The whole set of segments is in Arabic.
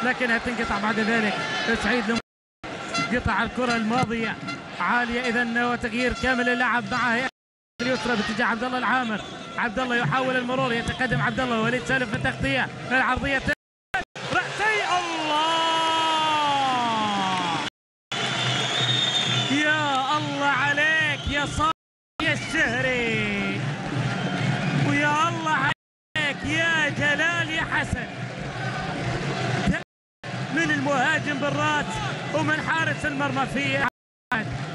لكنها تنقطع بعد ذلك. سعيد قطع الكرة الماضية عالية إذا، وتغيير كامل اللعب معها اليسرى باتجاه عبد الله العامر. عبد الله يحاول المرور، يتقدم عبد الله، وليد سالم في التغطية العرضية رأسي. الله يا الله عليك يا صالح يا الشهري، ويا الله عليك يا جلال يا حسن، من المهاجم بالراس ومن حارس المرمى في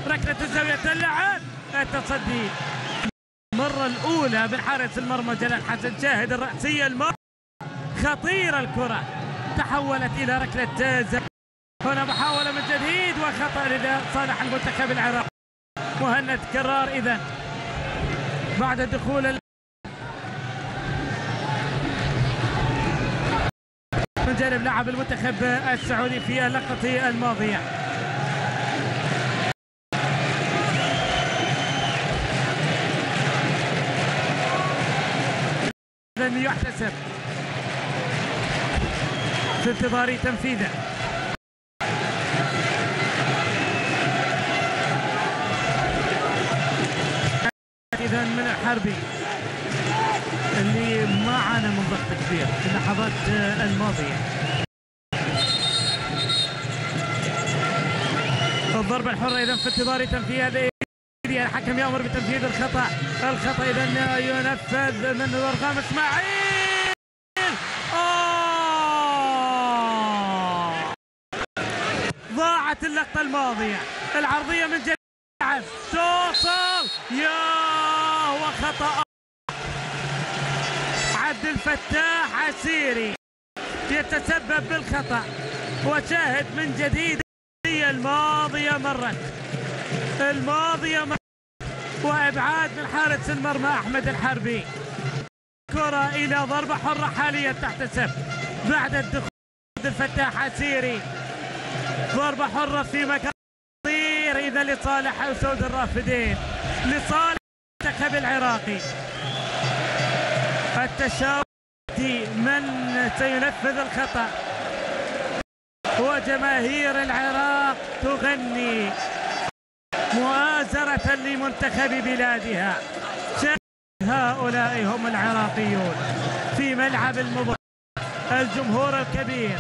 ركلة الزاوية اللعب. التصدي المرة الأولى من حارس المرمى جلال حسن، شاهد الرأسية المرة خطيرة، الكرة تحولت إلى ركلة زاوية. هنا محاولة من جديد وخطأ لصالح المنتخب العراقي. مهند كرار إذا بعد دخول من جانب لاعب المنتخب السعودي في اللقطة الماضية. إذن يحتسب في انتظار تنفيذه. إذن من الحربي اللي ما عانى من ضغط كبير في اللحظات الماضية. الضربة الحرة إذا في انتظار تنفيذ. الحكم يأمر بتنفيذ الخطأ. الخطأ إذا ينفذ من ورغام اسماعيل. ضاعت اللقطة الماضية. العرضية من جديد توصل، يا وخطأ عبد الفتاح عسيري يتسبب بالخطأ. وشاهد من جديد الماضية مرت وابعاد من حارس المرمى احمد الحربي. كرة الى ضربة حرة حاليا تحتسب بعد الدخول عبد الفتاح عسيري. ضربة حرة في مكان خطير اذا لصالح اسود الرافدين، لصالح المنتخب العراقي. التشاور من سينفذ الخطأ، وجماهير العراق تغني مؤازرة لمنتخب بلادها. هؤلاء هم العراقيون في ملعب المباراة. الجمهور الكبير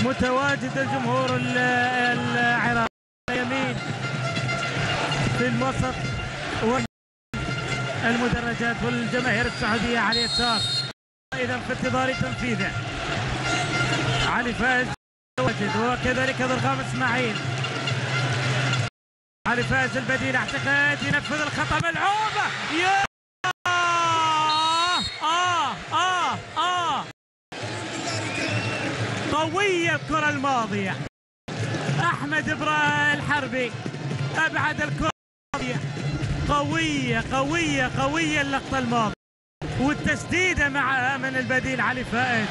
متواجد، الجمهور العراقي يمين في الوسط، والمدرجات والجماهير السعودية على اليسار. إذا في انتظار تنفيذه علي فايز متواجد، وكذلك ضرغام اسماعيل. علي فايز البديل اعتقد ينفذ الخطأ، ملعوبة. يا قوية الكرة الماضية. احمد الحربي ابعد الكرة الماضية. قوية اللقطة الماضية، والتسديدة معها من البديل علي فائز،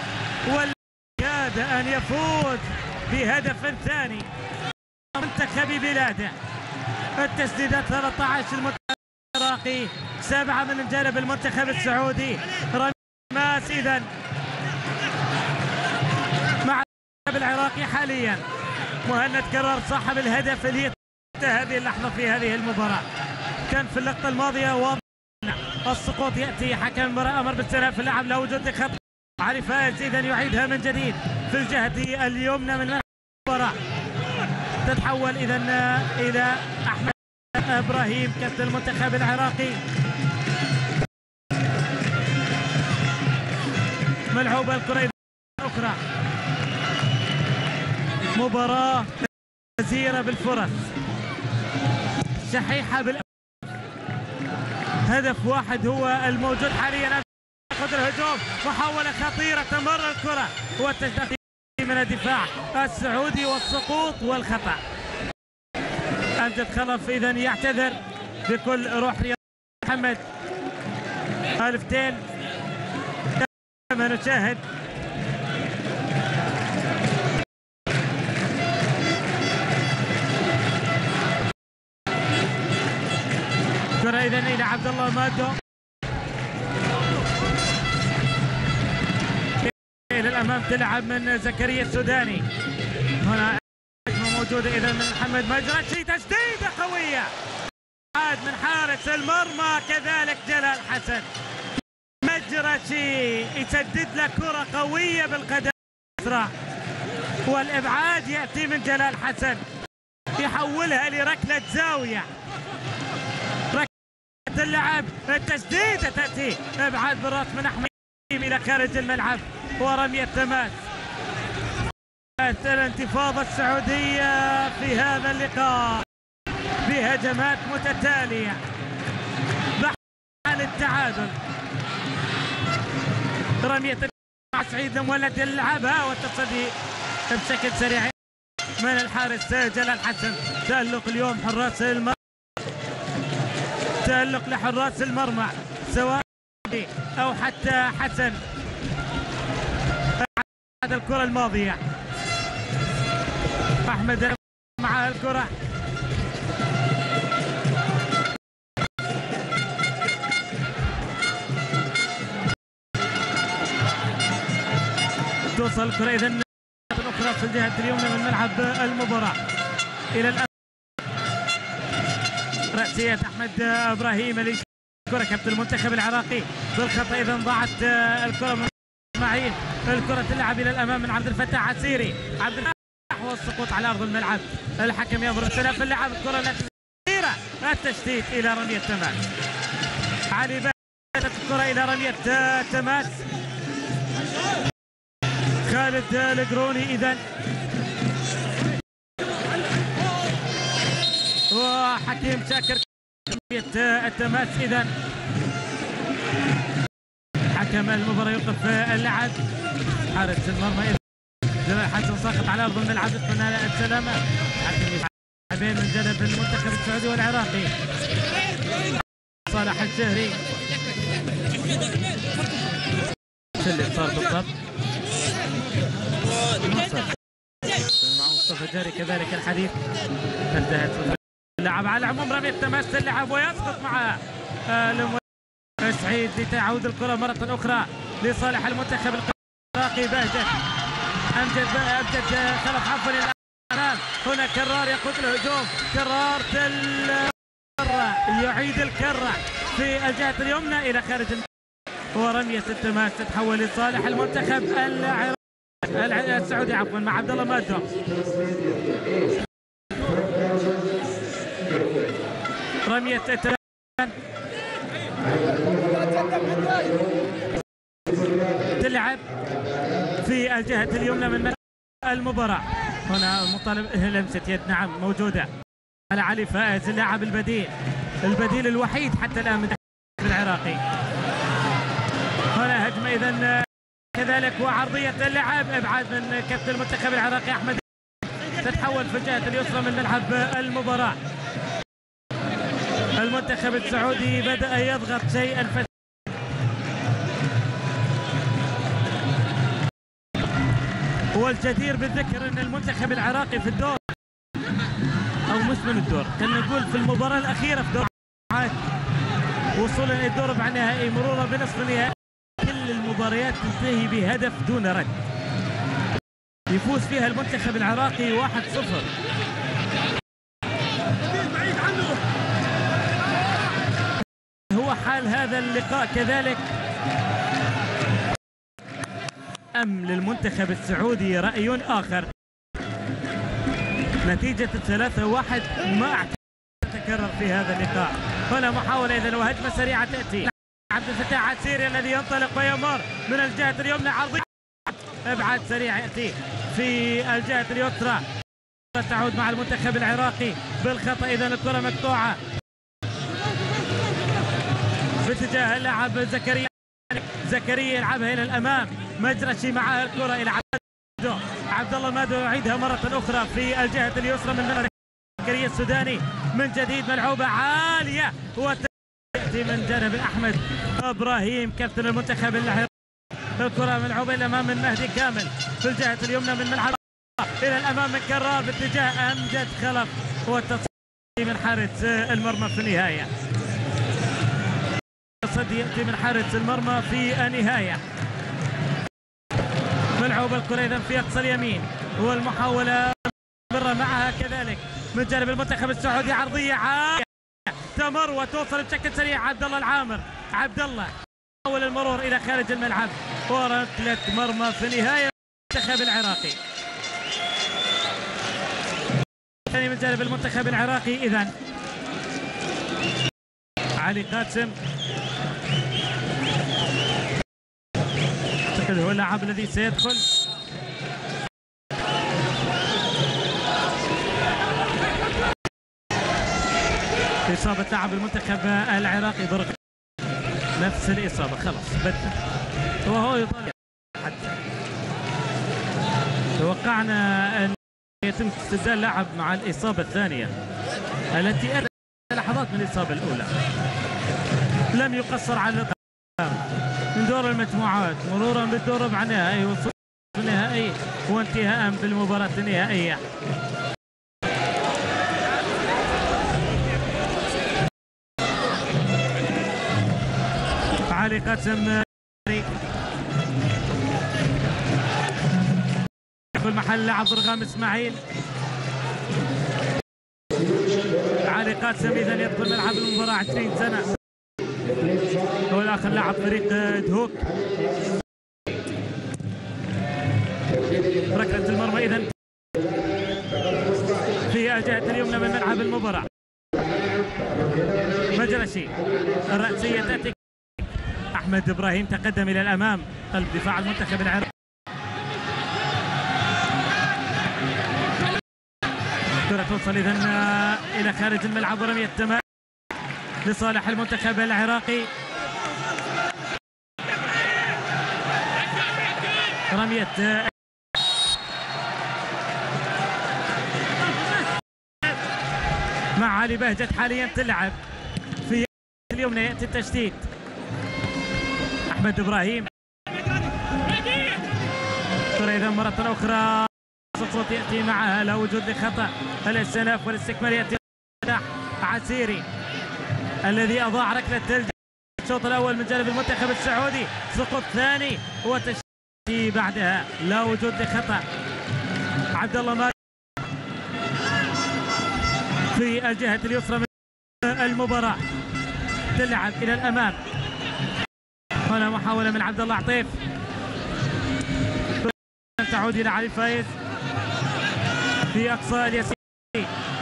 والكاد أن يفوز بهدف ثاني منتخب بلاده. التسديدات 13 المنتخب العراقي، 7 من الجانب المنتخب السعودي. رماس إذن مع المنتخب العراقي حاليا. مهند كرار صاحب الهدف اللي هذه اللحظة في هذه المباراة. كان في اللقطة الماضية واضح السقوط، يأتي حكم المباراة أمر باستئناف في اللعب، لا وجود خطأ. علي فايز إذن يعيدها من جديد في الجهة اليمنى من المباراة. تتحول إذن إلى أحمد إبراهيم كابتن المنتخب العراقي. ملعوبة الكرة أخرى. مباراة جزيرة بالفرص، شحيحة هدف واحد هو الموجود حاليا. ياخذ الهجوم، محاولة خطيرة، تمر الكرة والتسديد من الدفاع السعودي والسقوط والخطأ. أمجد خلف إذا يعتذر بكل روح رياض. محمد الفتين كما نشاهد كرة إذا إلى عبد الله مادو. الامام تلعب من زكريا السوداني. هنا موجوده اذا من محمد مجرشي، تسديده قويه عاد من حارس المرمى كذلك جلال حسن. مجرشي يسدد له كره قويه بالقدم اليسرى، والابعاد ياتي من جلال حسن يحولها لركله زاويه. ركله اللعب، التسديده تاتي ابعاد بالراس من احمد الى خارج الملعب، ورميه تماس. الانتفاضه السعوديه في هذا اللقاء بهجمات متتاليه بحال التعادل. رميه مع سعيد المولد يلعبها والتصدي بشكل سريع من الحارس جلال حسن. تألق اليوم حراس المرمى، تألق لحراس المرمى سواء او حتى حسن. هذا الكرة الماضية احمد مع الكرة، توصل الكرة اذا الاخرى في الجهة اليمنى من ملعب المباراة الى الان. رأسية احمد ابراهيم اللي كرة كابتن المنتخب العراقي بالخطأ، اذا ضاعت الكرة من اسماعيل. الكرة تلعب الى الامام من عبد الفتاح عسيري، عبد الفتاح والسقوط على ارض الملعب. الحكم يضرب سلف اللعب، الكرة الأخيرة التشتيت الى رمية تماس. علي بدأت الكرة الى رمية تماس. خالد القروني اذا، وحكيم شاكر رمية التماس. اذا حكم المباراة يوقف اللعب. حارس المرمى جلال حسن ساقط على ارض الملعب، يتمنى السلامة. حكم لاعبين من جانب المنتخب السعودي والعراقي. صالح الشهري شو اللي صار بالضبط؟ مع مصطفى جاري كذلك الحديث. انتهت اللعب على العموم، رمية تماس اللعب ويسقط معها سعيد لتعود الكرة مرة أخرى لصالح المنتخب العراقي. بهجت أمجد خلف عفوا الأمام. هنا كرار يقود الهجوم، كرار يعيد الكرة في الجهة اليمنى إلى خارج، ورمية التماس تتحول لصالح المنتخب السعودي عفوا مع عبد الله مادو. رمية التماس تلعب في الجهة اليمنى من المباراة. هنا مطالب لمسة يد، نعم موجودة على علي فائز اللاعب البديل الوحيد حتى الآن من العراقي. هنا هجمة إذا كذلك وعرضية اللعب، ابعاد من كابتن المنتخب العراقي احمد، تتحول في الجهة اليسرى من ملعب المباراة. المنتخب السعودي بدأ يضغط شيئا والجدير بالذكر ان المنتخب العراقي في الدور، او مش من الدور، خلينا نقول في المباراة الأخيرة في دور عاد وصولا الى الدور ربع نهائي مرورا بنصف النهائي، كل المباريات تنتهي بهدف دون رد. يفوز فيها المنتخب العراقي 1-0. هو حال هذا اللقاء كذلك أم للمنتخب السعودي رأي آخر؟ نتيجة 3-1 ما أعتقد تتكرر في هذا اللقاء. هنا محاولة إذن وهجمة سريعة تأتي. عبد الفتاح عسيري الذي ينطلق ويمر من الجهة اليمنى، عرضية ابعاد سريع يأتي في الجهة اليسرى، تعود مع المنتخب العراقي بالخطأ. إذن الكرة مقطوعة باتجاه اللاعب زكريا يلعبها إلى الأمام. مجرشي معها الكرة إلى عبد الله مادو يعيدها مرة أخرى في الجهة اليسرى من ملعب زكريا السوداني. من جديد ملعوبة عالية وتأتي من جانب أحمد إبراهيم كابتن المنتخب العراقي. الكرة ملعوبة إلى الأمام من مهدي كامل في الجهة اليمنى من ملعب، إلى الأمام من كرار باتجاه أمجد خلف، والتصدي من حارس المرمى في النهاية. التصدي يأتي من حارس المرمى في النهاية. ملعوب الكرة إذا في أقصى اليمين، والمحاولة مرة معها كذلك من جانب المنتخب السعودي. عرضية عالية تمر وتوصل بشكل سريع. عبد الله العامر، عبد الله حاول المرور إلى خارج الملعب، وركلة مرمى في نهاية المنتخب العراقي. ثاني من جانب المنتخب العراقي إذن علي قاسم، أعتقد هو اللاعب الذي سيدخل. إصابة لاعب المنتخب العراقي ضرب نفس الإصابة، خلاص بدل وهو يطالب. حتى توقعنا أن يتم استبدال لاعب مع الإصابة الثانية التي أدت لحظات من الإصابة الأولى. لم يقصر على من دور المجموعات مرورا بالدور ربع النهائي وصول النهائي وانتهاء بالمباراة النهائية. علي قاسم يدخل محل لاعب ضرغام اسماعيل. علي قاسم اذا يدخل ملعب المباراة 20 سنة، هو الاخر لاعب فريق دهوك. ركلة المرمى اذا في الجهة اليمنى من ملعب المباراة. مجرشي الرأسية تأتي. أحمد إبراهيم تقدم إلى الأمام قلب دفاع المنتخب العراقي. كرة توصل إذن إلى خارج الملعب ورمية تماس لصالح المنتخب العراقي. رمية مع علي بهجت حاليا تلعب في اليمنى. يأتي التشتيت. أحمد إبراهيم ترى إذا مرة أخرى صوت يأتي معها لا وجود لخطأ. الاستئناف والاستكمال يأتي عسيري الذي أضاع ركلة الشوط الأول من جانب المنتخب السعودي. سقوط ثاني وتشتيت بعدها لا وجود لخطأ. عبد الله مالك في الجهة اليسرى من المباراة تلعب إلى الأمام. هنا محاولة من عبد الله عطيف تعود إلى علي فايز في أقصى اليسار.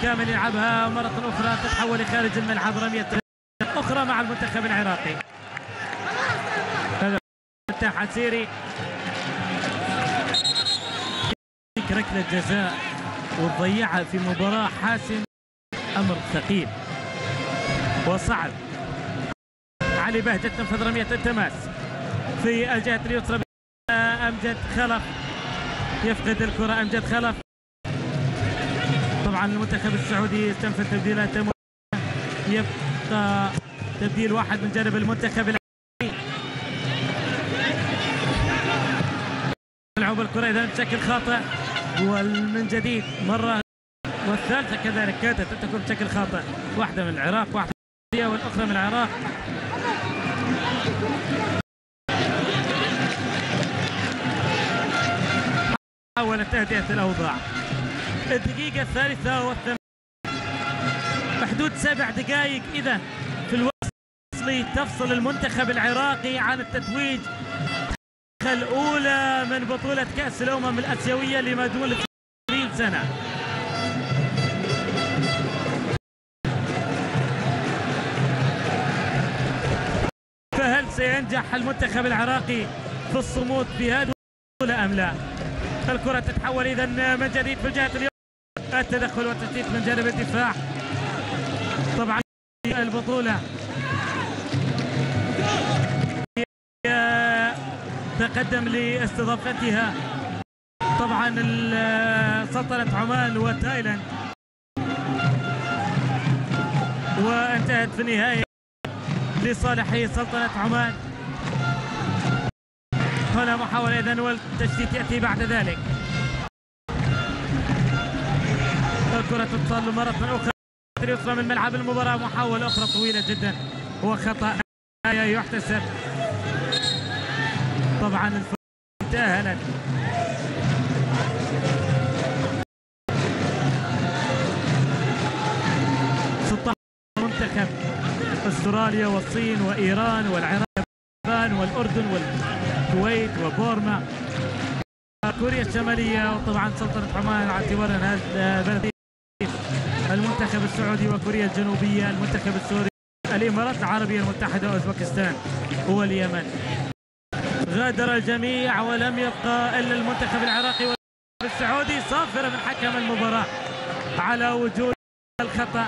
كامل يلعبها مرة أخرى تتحول لخارج الملعب. رمية أخرى مع المنتخب العراقي. هذا فتاح عسيري ركلة جزاء وتضيعها في مباراة حاسمة، أمر ثقيل وصعب. علي بهجت تنفذ رمية التماس في الجهة اليسرى. أمجد خلف يفقد الكرة. أمجد خلف. طبعا المنتخب السعودي استنفذ تبديلات، يبقى تبديل واحد من جانب المنتخب العراقي. ملعوب الكرة إذا بشكل خاطئ ومن جديد مرة والثالثة كذلك كادت أن تكون بشكل خاطئ. واحدة من العراق واحدة والأخرى من العراق. حاولت تهدئة الأوضاع. الدقيقة الثالثة والثمانين بحدود 7 دقائق إذا في الوقت الأصلي تفصل المنتخب العراقي عن التتويج الأولى من بطولة كأس الأمم الآسيوية لما دون 20 سنة. فهل سينجح المنتخب العراقي في الصمود في هذه البطولة أم لا؟ الكرة تتحول إذا من جديد في الجهة اليمنى. التدخل والتشتيت من جانب الدفاع. طبعا البطولة تقدم لاستضافتها طبعا سلطنة عمان وتايلاند، وانتهت في النهاية لصالح سلطنة عمان. هنا محاولة إذن والتشتيت يأتي بعد ذلك. الكرة تتصل مرة أخرى يسرى من ملعب المباراة. محاولة أخرى طويلة جدا وخطأ يحتسب. طبعا تأهلت منتخب استراليا والصين وايران والعراق والاردن والكويت وبورما كوريا الشماليه، وطبعا سلطنه عمان على اعتبار انها بلد، المنتخب السعودي وكوريا الجنوبيه، المنتخب السوري، الامارات العربيه المتحده واوزبكستان واليمن. غادر الجميع ولم يبقى الا المنتخب العراقي والسعودي صافرا من حكم المباراه على وجود الخطا.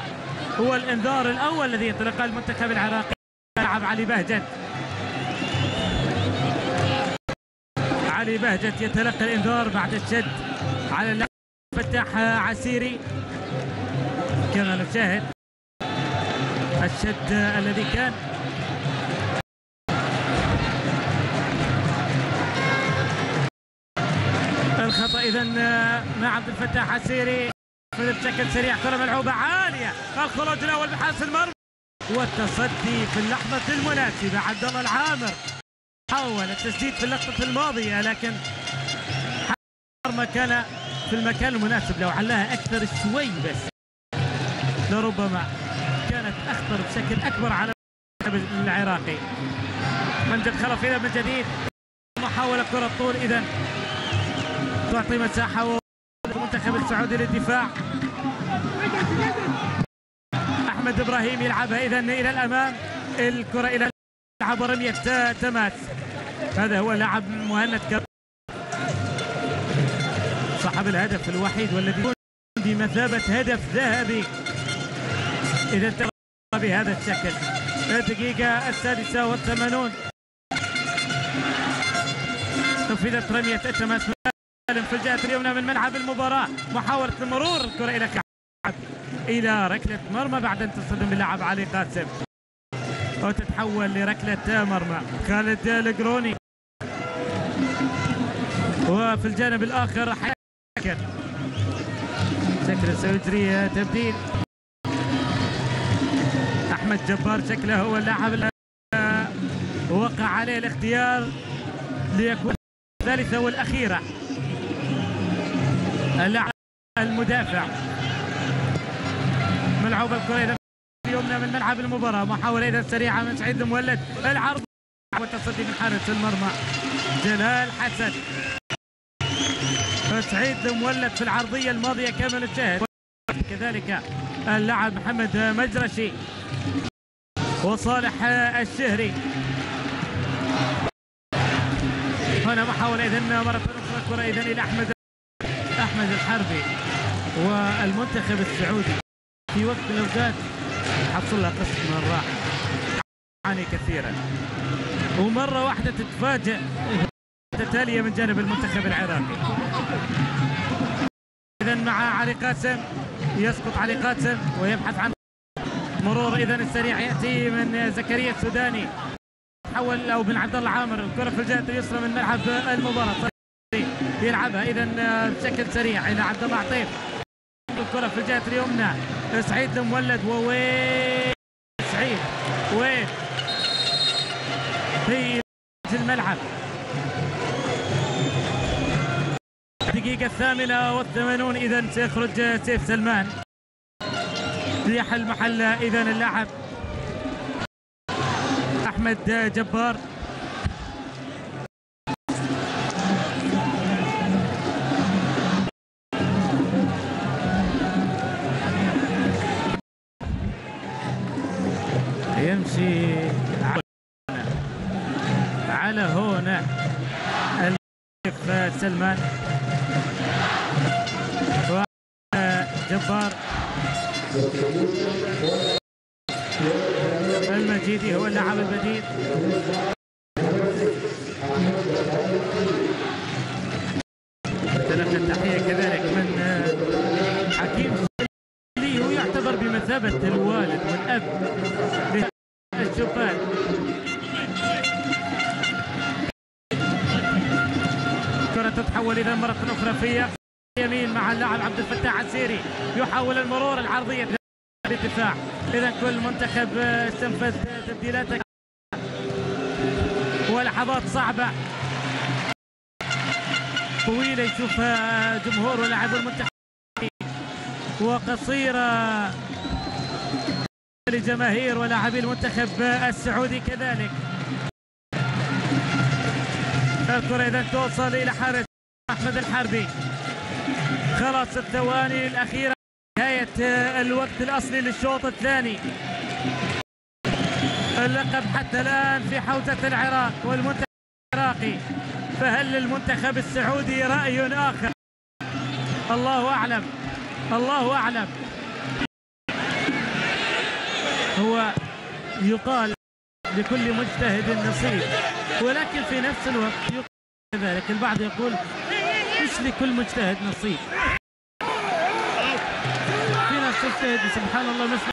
هو الانذار الاول الذي يتلقى المنتخب العراقي. لاعب علي بهجت يتلقى الانذار بعد الشد على اللاعب فتاح عسيري. كما نشاهد الشد الذي كان الخطا اذا مع عبد الفتاح عسيري بشكل سريع. كره ملعوبه عاليه، الخروج الاول بحارس المرمى والتصدي في اللحظه المناسبه. عبد الله العامر حاول التسديد في اللقطه الماضيه، لكن المرمى كان في المكان المناسب. لو علاها اكثر شوي بس لربما كانت اخطر بشكل اكبر على المنتخب العراقي. امجد خلف الى من جديد، محاوله كره طول اذا تعطي مساحه المنتخب السعودي للدفاع. احمد ابراهيم يلعبها اذا الى الامام، الكره الى لعب رميه تماس. هذا هو لاعب مهند صاحب الهدف الوحيد والذي يكون بمثابه هدف ذهبي اذا انتهى بهذا الشكل. الدقيقه 86 نفذت رميه التماس في الجهه اليمنى من ملعب المباراه. محاوله المرور، الكره الى ركله مرمى بعد ان تصدم اللاعب علي قاسم وتتحول لركله مرمى. خالد القروني وفي الجانب الاخر شكله سيجري تبديل. احمد جبار شكله هو اللاعب وقع عليه الاختيار ليكون الثالثه والاخيره. اللاعب المدافع ملعوب الكره اليمنى من ملعب المباراه. محاوله اذا سريعه من سعيد المولد، العرض والتصدي من حارس المرمى جلال حسن. سعيد المولد في العرضيه الماضيه كما نشاهد، كذلك اللاعب محمد مجرشي وصالح الشهري. هنا محاوله اذا مره اخرى الكره اذا الى احمد الحربي. والمنتخب السعودي في وقت من الاوقات حصل له قسط من الراحه، يعني كثيرا، ومره واحده تتفاجئ تتاليه من جانب المنتخب العراقي. اذا مع علي قاسم، يسقط علي قاسم ويبحث عن مرور اذا السريع ياتي من زكريا السوداني، تحول او من عبد الله عامر. الكره في الجهه اليسرى من ملعب المباراه، يلعبها اذا بشكل سريع الى عبد الله عطيف. الكره في الجهه اليمنى سعيد المولد، ووين سعيد وين في الملعب. الدقيقة 88 إذا سيخرج سيف سلمان ليحل محل إذا اللاعب أحمد جبار. يمشي على هنا سلمان وجبار. المجيدي هو اللاعب البديل. تلقى التحية كذلك من حكيم اللي هو يعتبر بمثابة الوالد والأب للشبان. الكرة تتحول إذا مرة أخرى في يمين مع اللاعب عبد الفتاح عسيري، يحاول المرور العرضية بالدفاع. إذا كل منتخب استنفذ تبديلاته ولحظات صعبة طويلة يشوفها جمهور ولاعب المنتخب وقصيرة لجماهير ولاعبي المنتخب السعودي كذلك. الكرة إذا توصل إلى حارس أحمد الحربي. خلاص الثواني الأخيرة نهاية الوقت الأصلي للشوط الثاني. اللقب حتى الآن في حوزة العراق والمنتخب العراقي، فهل للمنتخب السعودي رأي آخر؟ الله أعلم، الله أعلم. هو يقال لكل مجتهد نصيب، ولكن في نفس الوقت يقال كذلك البعض يقول مش لكل مجتهد نصيب. في ناس تجتهد سبحان الله مثل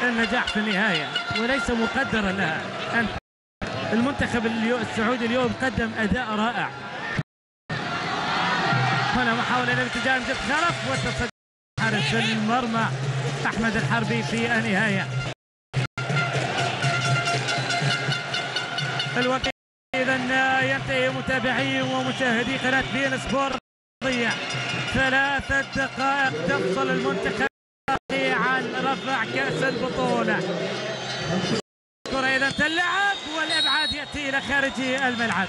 النجاح في النهاية وليس مقدرا لها. المنتخب السعودي اليوم قدم أداء رائع. هنا محاولة لاتجاه أمجد خلف والتصدي حارس المرمى أحمد الحربي في النهاية. الوقت إذا ينتهي متابعي ومشاهدي قناة بين سبورت. 3 دقائق تفصل المنتخب عن رفع كأس البطولة. الكرة إذا تلعب والإبعاد يأتي إلى خارج الملعب.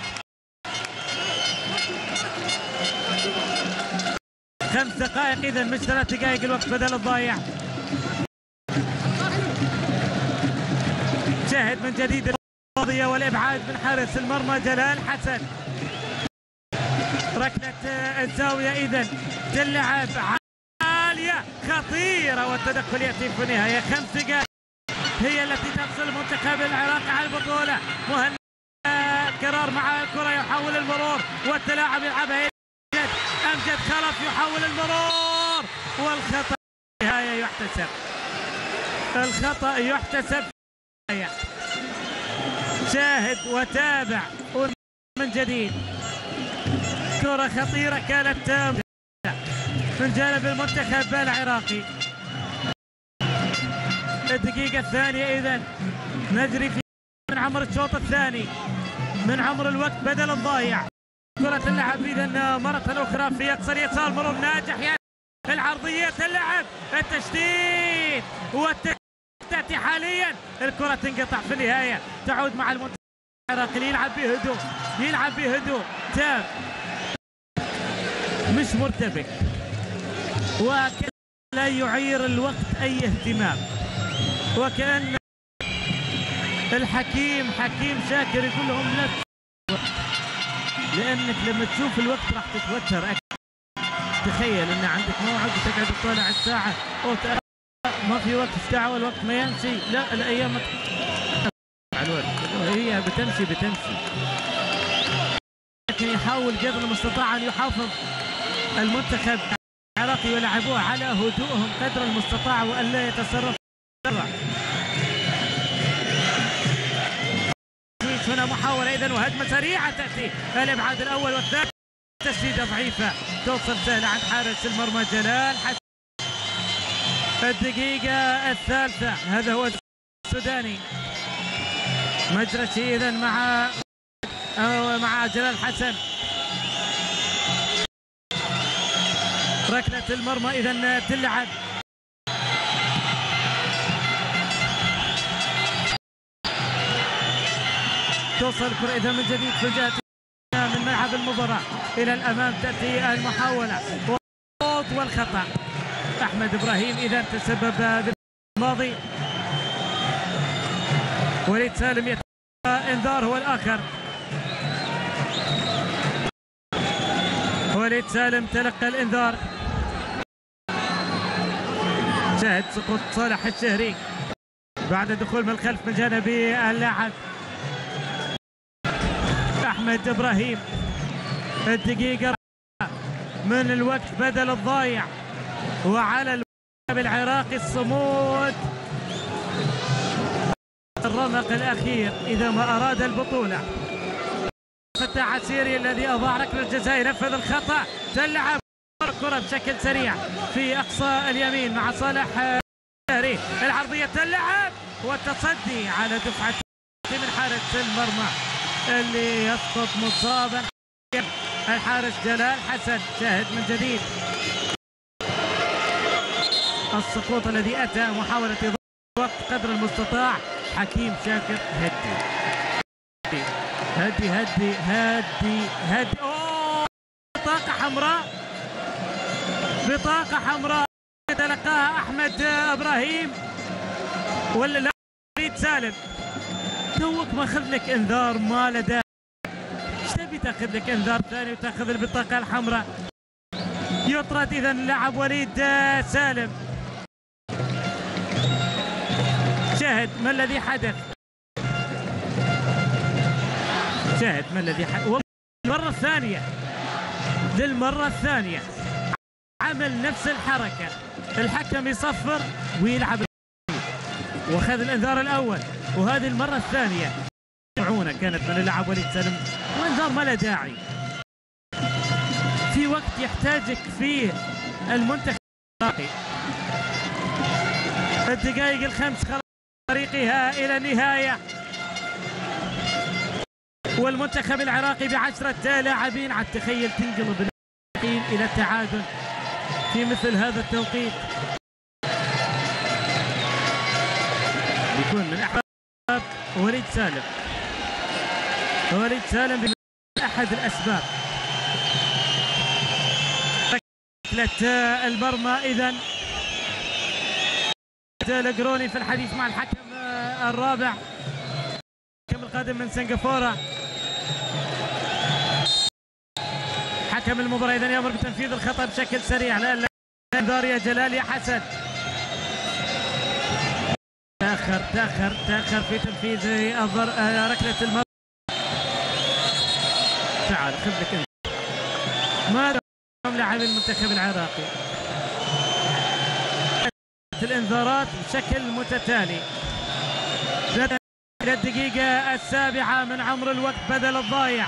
5 دقائق إذا مش 3 دقائق الوقت بدل الضايع. شاهد من جديد القضية والإبعاد من حارس المرمى جلال حسن. ركلة الزاوية إذا تلعب عالية خطيرة والتدخل يأتي في النهاية. 5 دقائق هي التي تفصل المنتخب العراقي عن البطولة. مهند كرار مع الكرة يحاول المرور والتلاعب يلعبها أمجد خلف يحاول المرور والخطأ في النهاية يحتسب. الخطأ يحتسب. شاهد وتابع من جديد. كرة خطيرة كانت من جانب المنتخب العراقي. الدقيقة الثانية إذن نجري في من عمر الشوط الثاني من عمر الوقت بدل الضايع. كرة اللعب إذن مرة أخرى في أقصى اليسار مرور ناجح. العرضية اللعب التشتيت تأتي حاليا. الكرة تنقطع في النهاية تعود مع المنتخب العراقي. يلعب بهدوء، يلعب بهدوء تام مش مرتبك وكأن لا يعير الوقت أي اهتمام، وكأن الحكيم حكيم شاكر يقول لهم لا لأنك لما تشوف الوقت راح تتوتر أكثر. تخيل أن عندك موعد وتقعد تطالع الساعة ما في وقت ساعة والوقت ما يمشي. لا الأيام هي بتمشي لكن يحاول قدر المستطاع أن يحافظ المنتخب العراقي ويلعبوه على هدوءهم قدر المستطاع وأن لا يتصرف بسرعة. هنا محاولة إذن وهجمة سريعة تأتي الإبعاد الأول والثاني. تسديدة ضعيفة توصل سهلة عن حارس المرمى جلال حسن. الدقيقة الثالثة هذا هو السوداني مجرشي إذن مع جلال حسن. ركلة المرمى إذن تلعب. توصل الكرة إذا من جديد في الجهة من ملعب المباراة إلى الأمام. تأتي المحاولة والخطأ. أحمد إبراهيم إذا تسبب بالماضي. وليد سالم انذار هو الآخر. وليد سالم تلقى الانذار. شاهد سقوط صالح الشهري بعد الدخول من الخلف من جانب اللاعب أحمد إبراهيم. الدقيقة من الوقت بدل الضايع وعلى اللاعب العراقي الصمود. الرمق الأخير إذا ما أراد البطولة. فتاح عسيري الذي أضاع ركلة الجزاء ينفذ الخطأ. تلعب الكرة بشكل سريع في أقصى اليمين مع صالح الشهري. العرضية تلعب والتصدي على دفعة من حارس المرمى اللي يسقط مصابا الحارس جلال حسن. شاهد من جديد السقوط الذي أتى محاولة وقت قدر المستطاع. حكيم شاكر هدي هدي هدي هدي هدي. اوه بطاقة حمراء، بطاقة حمراء تلقاها احمد ابراهيم ولا لا؟ وليد سالم توك ماخذ لك انذار ما له داعي. ايش تبي تاخذ لك انذار ثاني وتاخذ البطاقة الحمراء؟ يطرد اذا اللاعب وليد سالم. شاهد ما الذي حدث، شاهد ما الذي حدث. المرة الثانية، للمرة الثانية عمل نفس الحركة، الحكم يصفر ويلعب واخذ الانذار الاول، وهذه المرة الثانية معونة كانت من اللاعب وليد سالم وانذار ما له داعي في وقت يحتاجك فيه المنتخب العراقي. الدقائق الخمس خلاص طريقها الى النهاية، والمنتخب العراقي ب10 لاعبين. عاد تخيل تنقلب الى التعادل في مثل هذا التوقيت، يكون من أحد وليد سالم. وليد سالم أحد الأسباب ركلة المرمى. إذن القروني في الحديث مع الحكم الرابع، الحكم القادم من سنغافورة. حكم المباراة إذن يأمر بتنفيذ الخطأ بشكل سريع. لا انذار يا جلال يا حسن. تأخر في تنفيذ ركلة المرمى. تعال خذ لك انت. ماذا لاعب المنتخب العراقي؟ الانذارات بشكل متتالي إلى الدقيقة السابعة من عمر الوقت بدل الضايع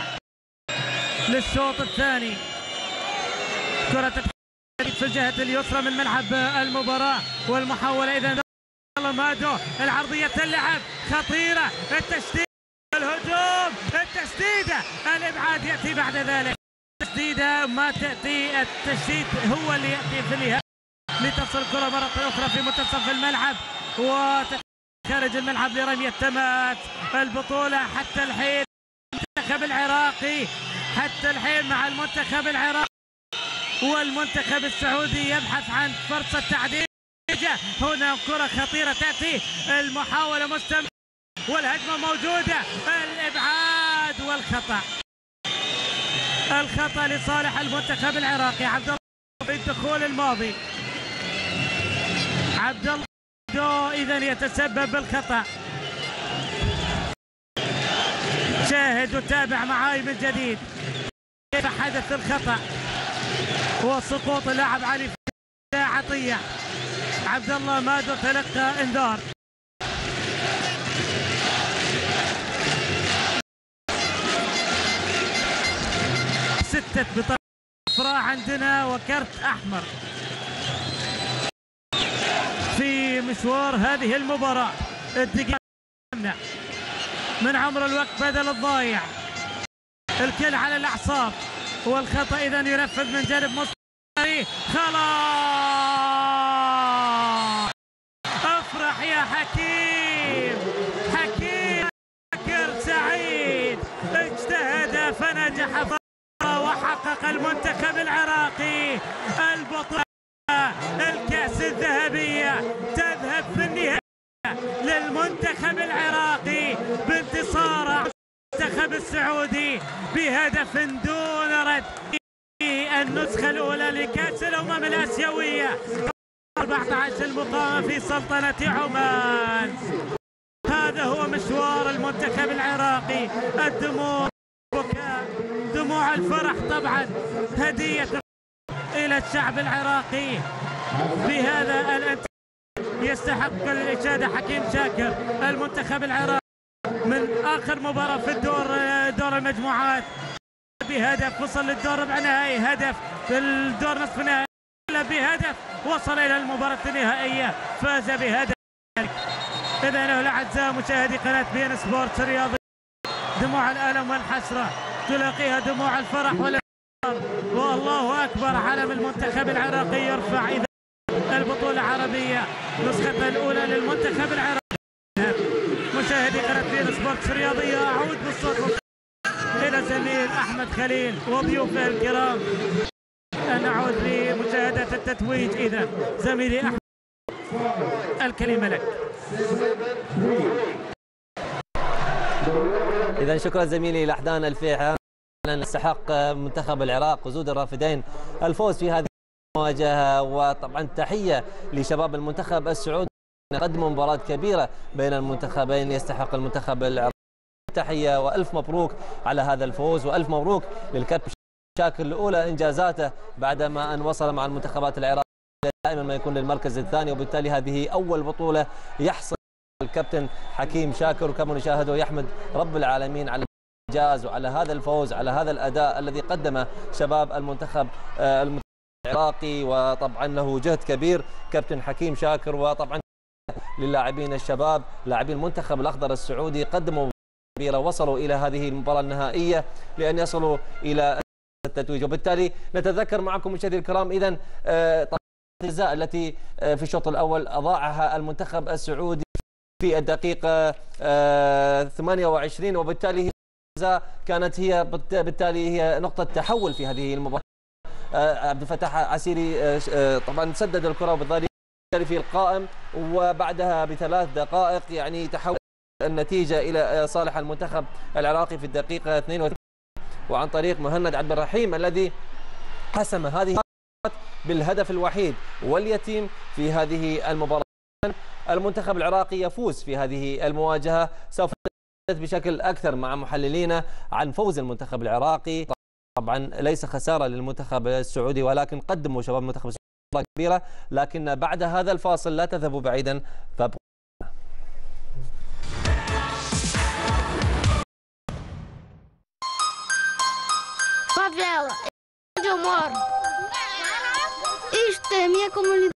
للشوط الثاني. كرة في الجهة اليسرى من ملعب المباراة، والمحاولة إذا مادو العرضية اللعب خطيرة، التشديد الهجوم، التسديدة الإبعاد يأتي بعد ذلك. التسديدة ما تأتي، التشديد هو اللي يأتي في النهاية لتصل الكرة مرة أخرى في منتصف الملعب وخارج الملعب لرمية تمات البطولة. حتى الحين المنتخب العراقي، حتى الحين مع المنتخب العراقي والمنتخب السعودي يبحث عن فرصة تعديل. هنا كرة خطيرة تأتي، المحاولة مستمرة والهجمة موجودة، الإبعاد والخطأ. الخطأ لصالح المنتخب العراقي. عبد الله في الدخول الماضي، عبد الله إذا يتسبب بالخطأ. شاهد وتابع معاي من جديد كيف حدث الخطأ وسقوط اللاعب علي عطية. عبد الله مادو تلقى انذار. ستة بطاقة صفراء عندنا وكرت احمر في مشوار هذه المباراة. الدقيقة من عمر الوقت بدل الضايع، الكل على الاعصاب، والخطأ اذا ينفذ من جانب مصري. خلاص افرح يا حكيم، حكيم شاكر سعيد اجتهد فنجح وحقق المنتخب العراقي البطولة. الكأس الذهبية تذهب في النهاية للمنتخب العراقي بانتصار المنتخب السعودي بهدف دون رد في النسخة الأولى لكأس الأمم الآسيوية 14 المقامة في سلطنة عمان. هذا هو مشوار المنتخب العراقي. الدموع بكاء، دموع الفرح طبعا هدية إلى الشعب العراقي بهذا الانتصار. يستحق الإشادة حكيم شاكر. المنتخب العراقي من آخر مباراة في دور المجموعات بهدف وصل للدور ربع نهائي، هدف في الدور نصف نهائي بهدف، وصل إلى المباراة النهائية فاز بهدف. إذا أيها الأعزاء مشاهدي قناة بي إن سبورتس الرياضي، دموع الألم والحسرة تلاقيها دموع الفرح والله أكبر. علم المنتخب العراقي يرفع إذا البطولة العربية نسختها الأولى للمنتخب العراقي. مشاهدي قناة بين سبورتس الرياضية، أعود بالصوت إلى زميل أحمد خليل وضيوفه الكرام. نعود لمشاهدة التتويج. إذا زميلي أحمد الكلمة لك. إذا شكرا زميلي لحدان الفيحة. استحق منتخب العراق وزود الرافدين الفوز في هذه المواجهة، وطبعا تحية لشباب المنتخب السعودي قدموا مباراة كبيرة بين المنتخبين. يستحق المنتخب العراقي تحية وألف مبروك على هذا الفوز، وألف مبروك للكابتن شاكر لأولى إنجازاته بعدما أن وصل مع المنتخبات العراقية دائما ما يكون للمركز الثاني، وبالتالي هذه أول بطولة يحصل الكابتن حكيم شاكر. وكما نشاهده يحمد رب العالمين على الإنجاز وعلى هذا الفوز، على هذا الأداء الذي قدمه شباب المنتخب العراقي، وطبعا له جهد كبير كابتن حكيم شاكر. وطبعا للاعبين الشباب لاعبين المنتخب الأخضر السعودي قدموا كبيرة، وصلوا إلى هذه المباراة النهائية لأن يصلوا إلى التتويج. وبالتالي نتذكر معكم مشاهدينا الكرام إذن الأجزاء التي في الشوط الأول أضاعها المنتخب السعودي في الدقيقة 28، وبالتالي كانت هي بالتالي هي نقطة تحول في هذه المباراة. عبد الفتاح عسيري طبعا سدد الكرة وبالتالي في القائم، وبعدها بثلاث دقائق يعني تحول النتيجة إلى صالح المنتخب العراقي في الدقيقة 32 وعن طريق مهند عبد الرحيم الذي حسم هذه بالهدف الوحيد واليتيم في هذه المباراة. المنتخب العراقي يفوز في هذه المواجهة. سوف نتحدث بشكل أكثر مع محللين عن فوز المنتخب العراقي. طبعا ليس خسارة للمنتخب السعودي، ولكن قدموا شباب المنتخب السعودي كبيرة، لكن بعد هذا الفاصل لا تذهبوا بعيدا. Favela, onde eu moro. Isto é a minha comunidade.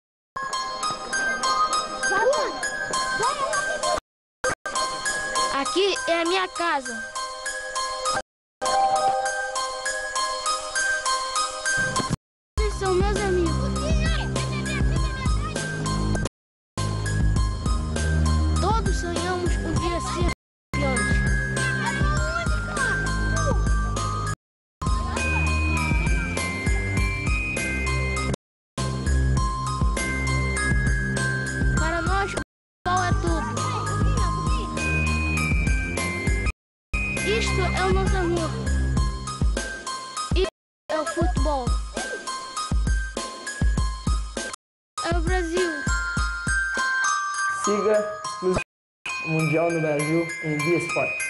Aqui é a minha casa. Eles são meus amigos. Todos sonhamos um dia ser campeões. Para nós, o futebol é tudo. Isto é o nosso amor. Isto é o futebol. É o Brasil. Siga o Mundial no Brasil em Bia Esportes.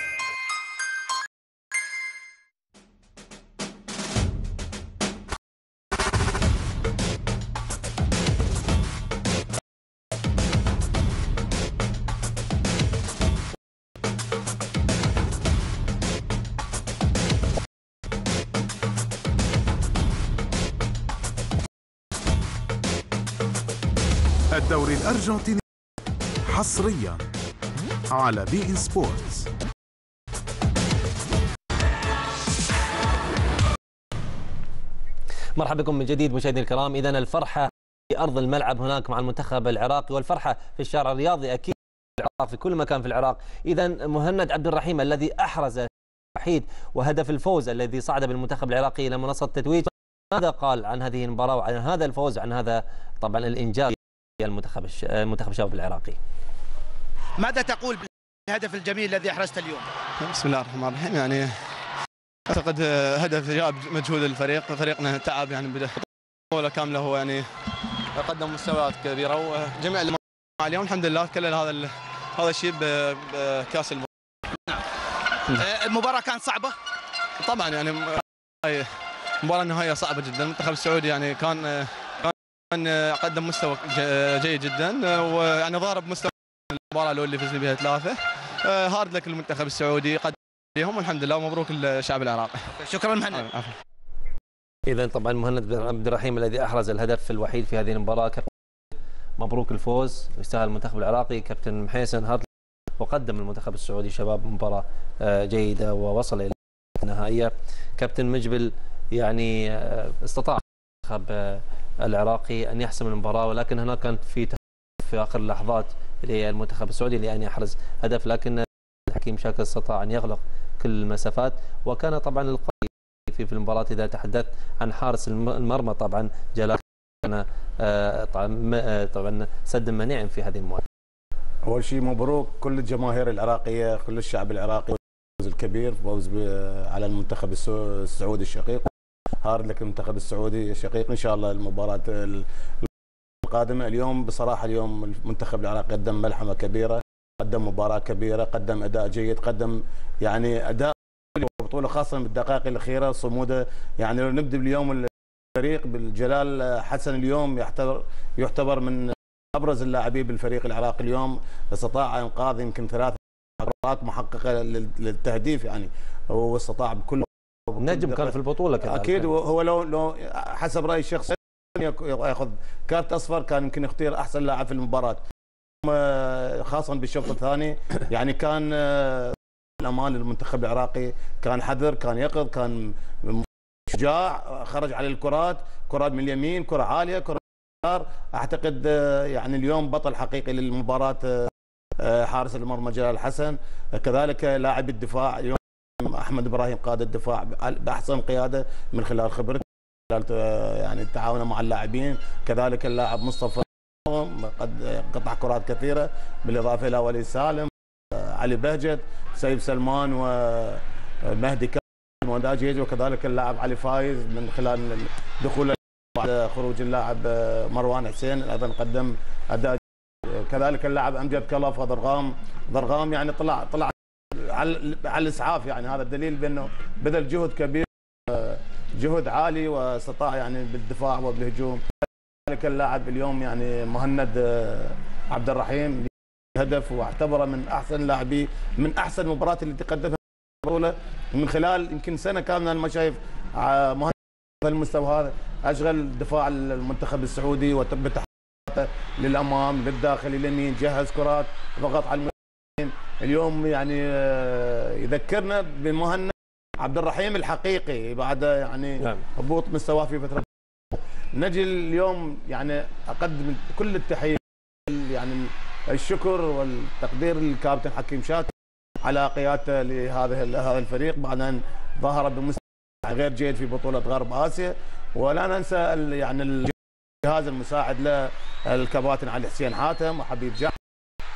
الدوري الأرجنتيني حصريا على بي إن سبورتس. مرحبا بكم من جديد مشاهدينا الكرام. إذن الفرحة في أرض الملعب هناك مع المنتخب العراقي، والفرحة في الشارع الرياضي أكيد في العراق في كل مكان في العراق. إذن مهند عبد الرحيم الذي أحرز الوحيد وهدف الفوز الذي صعد بالمنتخب العراقي إلى منصة التتويج، ماذا قال عن هذه المباراة وعن هذا الفوز وعن هذا طبعا الإنجاز المنتخب الشباب العراقي؟ ماذا تقول بالهدف الجميل الذي أحرزته اليوم؟ بسم الله الرحمن الرحيم. يعني أعتقد هدف جاب مجهود الفريق، فريقنا تعب يعني بطولة كاملة، هو يعني قدم مستويات كبيرة وجميع اللي اليوم الحمد لله كلل هذا الشيء بكأس المباراة كانت صعبة طبعا، يعني المباراة النهائية صعبة جدا. المنتخب السعودي يعني كان قدم مستوى جيد جدا، ويعني ضارب مستوى المباراة الأولى اللي فزنا بها 3. هارد لك المنتخب السعودي قدم لهم والحمد لله، ومبروك الشعب العراقي. شكرا مهند. إذا طبعا مهند عبد الرحيم الذي أحرز الهدف الوحيد في هذه المباراة. مبروك الفوز، يستاهل المنتخب العراقي. كابتن محيسن هارد وقدم المنتخب السعودي شباب مباراة جيدة ووصل إلى النهائية. كابتن مجبل يعني استطاع المنتخب العراقي أن يحسم المباراة، ولكن هناك كانت في آخر اللحظات للمنتخب السعودي لأن يحرز هدف، لكن الحكيم شاكر استطاع أن يغلق كل المسافات. وكان طبعا القوي في المباراة إذا تحدثت عن حارس المرمى طبعا جلال كان طبعا سد منيع في هذه المواجهة. أول شيء مبروك كل الجماهير العراقية، كل الشعب العراقي الفوز الكبير، فوز على المنتخب السعودي الشقيق. هارد لك المنتخب السعودي الشقيق. إن شاء الله المباراة القادمة. اليوم بصراحة اليوم المنتخب العراقي قدم ملحمة كبيرة، قدم مباراة كبيرة، قدم أداء جيد، قدم يعني أداء بطولة خاصة بالدقائق الأخيرة صمودة. يعني لو نبدأ باليوم الفريق بالجلال حسن اليوم يعتبر من أبرز اللاعبين بالفريق العراقي. اليوم استطاع إنقاذ يمكن 3 كرات محققة للتهديف، يعني هو استطاع بكل نجم كان في البطولة كذلك. أكيد. وهو لو حسب رأيي الشخصي ياخذ كارت أصفر كان يمكن يختار أحسن لاعب في المباراة، خاصة بالشوط الثاني. يعني كان الأمان للمنتخب العراقي، كان حذر، كان يقظ، كان شجاع، خرج على الكرات، كرات من اليمين، كرة عالية، كرة اعتقد يعني اليوم بطل حقيقي للمباراة حارس المرمى جلال الحسن. كذلك لاعب الدفاع اليوم احمد ابراهيم قاد الدفاع باحسن قياده من خلال خبرته، يعني تعاونه مع اللاعبين. كذلك اللاعب مصطفى قد قطع كرات كثيره، بالاضافه الى وليد سالم، علي بهجت، سيف سلمان، ومهدي كان، وكذلك اللاعب علي فايز من خلال دخوله بعد خروج اللاعب مروان حسين ايضا قدم اداء. كذلك اللاعب امجد كلف ضرغام يعني طلع على الاسعاف، يعني هذا الدليل بانه بذل جهد كبير، جهد عالي، واستطاع يعني بالدفاع وبالهجوم. كذلك اللاعب اليوم يعني مهند عبد الرحيم هدف، واعتبره من احسن لاعبي، من احسن المباريات اللي تقدمها البطوله من خلال يمكن سنه كامله. ما شايف مهند المستوى هذا اشغل دفاع المنتخب السعودي وبتحركاته للامام للداخل اليمين، جهز كرات، ضغط على المدافعين. اليوم يعني يذكرنا بمهند عبد الرحيم الحقيقي بعد يعني هبوط مستواه في فتره. نجي اليوم يعني اقدم كل التحيه يعني الشكر والتقدير للكابتن حكيم شاكر على قيادته لهذا الفريق بعد ان ظهر بمستوى غير جيد في بطوله غرب اسيا. ولا ننسى يعني الجهاز المساعد له الكباتن علي حسين حاتم وحبيب جعفر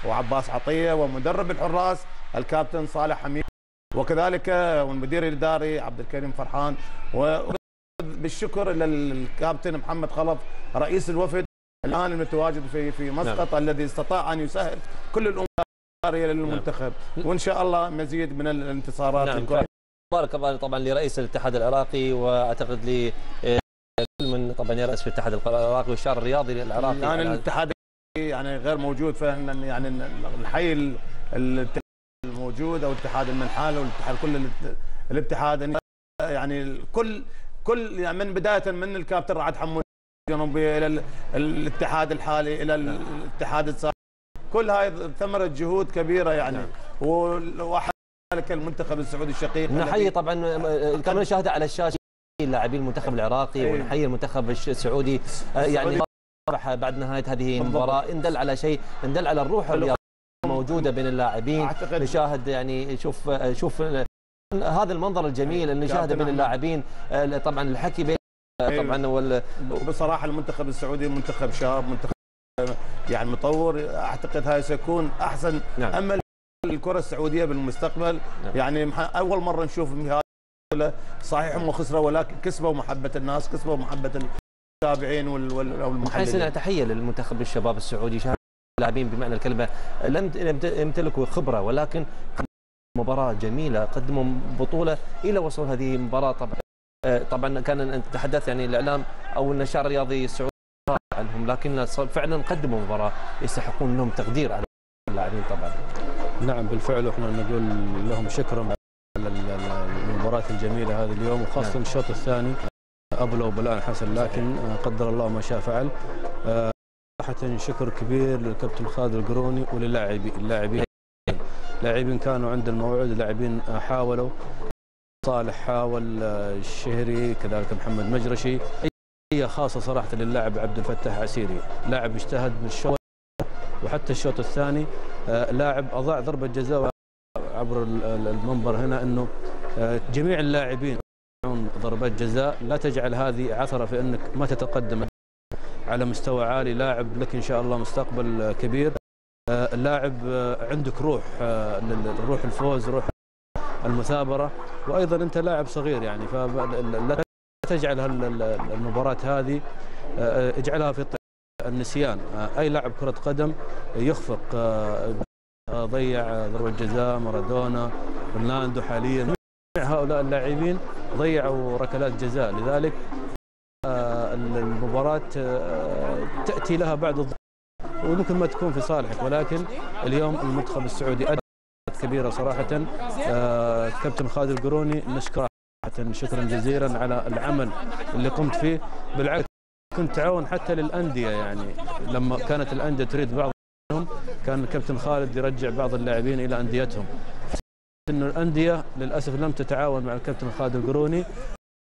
وعباس عطيه، ومدرب الحراس الكابتن صالح حميد، وكذلك والمدير الاداري عبد الكريم فرحان. وبالشكر للكابتن محمد خلف رئيس الوفد الان المتواجد في مسقط، الذي استطاع ان يسهل كل الامور للمنتخب. وان شاء الله مزيد من الانتصارات. بارك الله طبعا لرئيس الاتحاد العراقي، واعتقد كل من طبعا يرأس في الاتحاد العراقي والشعر الرياضي العراقي. الان الاتحاد يعني غير موجود، فإن يعني الحي الاتحاد الموجود او اتحاد المنحال والاتحاد كل الاتحاد يعني كل يعني من بدايه من الكابتن رعد حمود الجنوبي الى الاتحاد الحالي الى الاتحاد السابق، كل هاي ثمره جهود كبيره يعني. وواحد ذلك المنتخب السعودي الشقيق نحيي طبعا كما نشاهد على الشاشه لاعبين المنتخب العراقي، ونحيي المنتخب السعودي يعني بعد نهايه هذه المباراه. ان دل على شيء، ان دل على الروح الرياضيه موجوده بين اللاعبين. نشاهد يعني شوف هذا المنظر الجميل اللي نشاهده بين اللاعبين، طبعا الحكي بين طبعا بصراحه المنتخب السعودي منتخب شاب، منتخب يعني مطور. اعتقد هاي سيكون احسن امل الكره السعوديه بالمستقبل. يعني اول مره نشوف هذا، صحيح هم خسروا ولكن كسبوا محبه الناس، كسبوا محبه التابعين والمحللين. تحيه للمنتخب الشباب السعودي، شاهد لاعبين بمعنى الكلمه لم يمتلكوا خبره، ولكن مباراه جميله، قدموا بطوله الى وصول هذه المباراه. طبعا كان نتحدث يعني الاعلام او النشاط الرياضي السعودي عنهم، لكن فعلا قدموا مباراه يستحقون لهم تقدير على اللاعبين طبعا. نعم بالفعل، واحنا نقول لهم شكرا على المباراه الجميله هذه اليوم، وخاصه الشوط الثاني ابلوا بلاء حسن، لكن قدر الله ما شاء فعل. صراحه شكر كبير للكابتن خالد القروني اللاعبين كانوا عند الموعد، اللاعبين حاولوا، صالح حاول، الشهري كذلك محمد مجرشي. هي خاصة صراحة للاعب عبد الفتاح عسيري، لاعب اجتهد بالشوط وحتى الشوط الثاني. لاعب أضاع ضربة جزاء عبر المنبر هنا، أنه جميع اللاعبين ضربات جزاء، لا تجعل هذه عثرة في أنك ما تتقدم على مستوى عالي. لاعب لك إن شاء الله مستقبل كبير، لاعب عندك روح الفوز، روح المثابرة، وأيضا أنت لاعب صغير يعني، فلا تجعل المباراة هذه اجعلها في النسيان. أي لاعب كرة قدم يخفق ضيع ضربة جزاء، مارادونا، رونالدو حاليا، هؤلاء اللاعبين ضيعوا ركلات جزاء. لذلك المباراة تأتي لها بعض الضغوط وممكن ما تكون في صالحك، ولكن اليوم المنتخب السعودي أدى كبيرة صراحة. كابتن خالد القروني نشكره شكرا جزيلا على العمل اللي قمت فيه. بالعكس كنت تعاون حتى للأندية، يعني لما كانت الأندية تريد بعضهم كان الكابتن خالد يرجع بعض اللاعبين إلى أنديتهم. إنه الأندية للأسف لم تتعاون مع الكابتن خالد القروني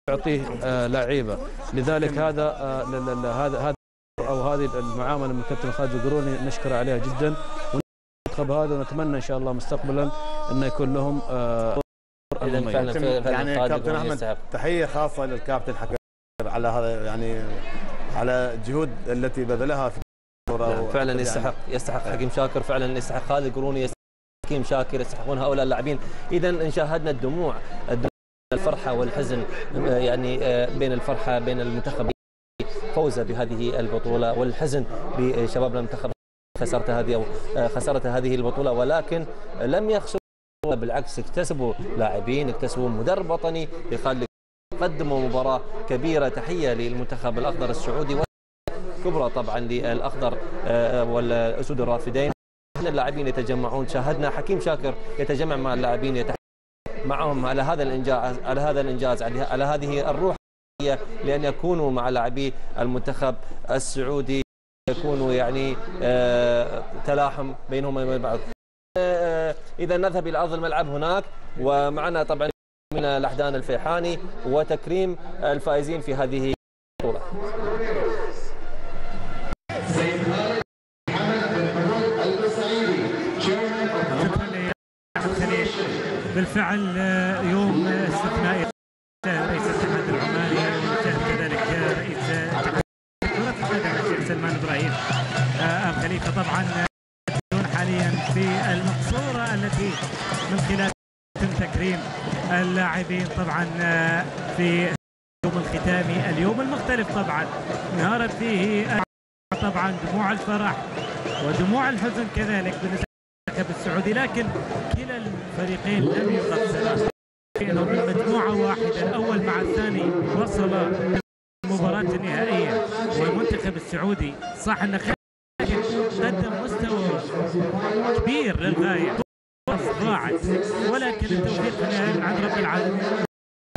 تعطيه لاعيبة، لذلك هذا أو هذه المعاملة من الكابتن خالد القروني نشكر عليها جدا. وننتخب هذا ونتمنى إن شاء الله مستقبلا إنه يكون لهم يعني كابتن أحمد تحية خاصة للكابتن حكم على هذا، يعني على الجهود التي بذلها في فعلا يستحق حكيم شاكر، فعلا يستحق خالد القروني، يستحق حكيم شاكر، يستحقون هؤلاء اللاعبين. إذا إن شاهدنا الدموع، الفرحة والحزن، يعني بين الفرحة بين المنتخب فوزه بهذه البطولة والحزن بشباب المنتخب خسارة هذه البطولة، ولكن لم يخسروا، بالعكس اكتسبوا لاعبين، اكتسبوا مدرب وطني قدموا مباراة كبيرة. تحية للمنتخب الأخضر السعودي وكبرى طبعا للأخضر والأسود الرافدين. اللاعبين يتجمعون، شاهدنا حكيم شاكر يتجمع مع اللاعبين، معهم على هذا الإنجاز، على هذه الروح لأن يكونوا مع لاعبي المنتخب السعودي، يكونوا يعني تلاحم بينهم وبين بعض. إذا نذهب إلى أرض الملعب هناك، ومعنا طبعا من لحدان الفيحاني وتكريم الفائزين في هذه البطولة. بالفعل يوم استثنائي، رئيس الاتحاد العماني وكذلك رئيس اتحاد كرة القدم الشيخ سلمان إبراهيم الخليفة طبعا حاليا في المقصورة التي من خلال يتم تكريم اللاعبين طبعا في اليوم الختامي، اليوم المختلف طبعا نهارت فيه طبعا دموع الفرح ودموع الحزن كذلك بالنسبة للمنتخب السعودي، لكن كلا الفريقين لم يخسرا بينهم مجموعة واحدة، الأول مع الثاني وصل المباراة النهائية، والمنتخب السعودي صح أنه قدم مستوى كبير للغاية، ضاعت، ولكن التوفيق من عند رب العالمين،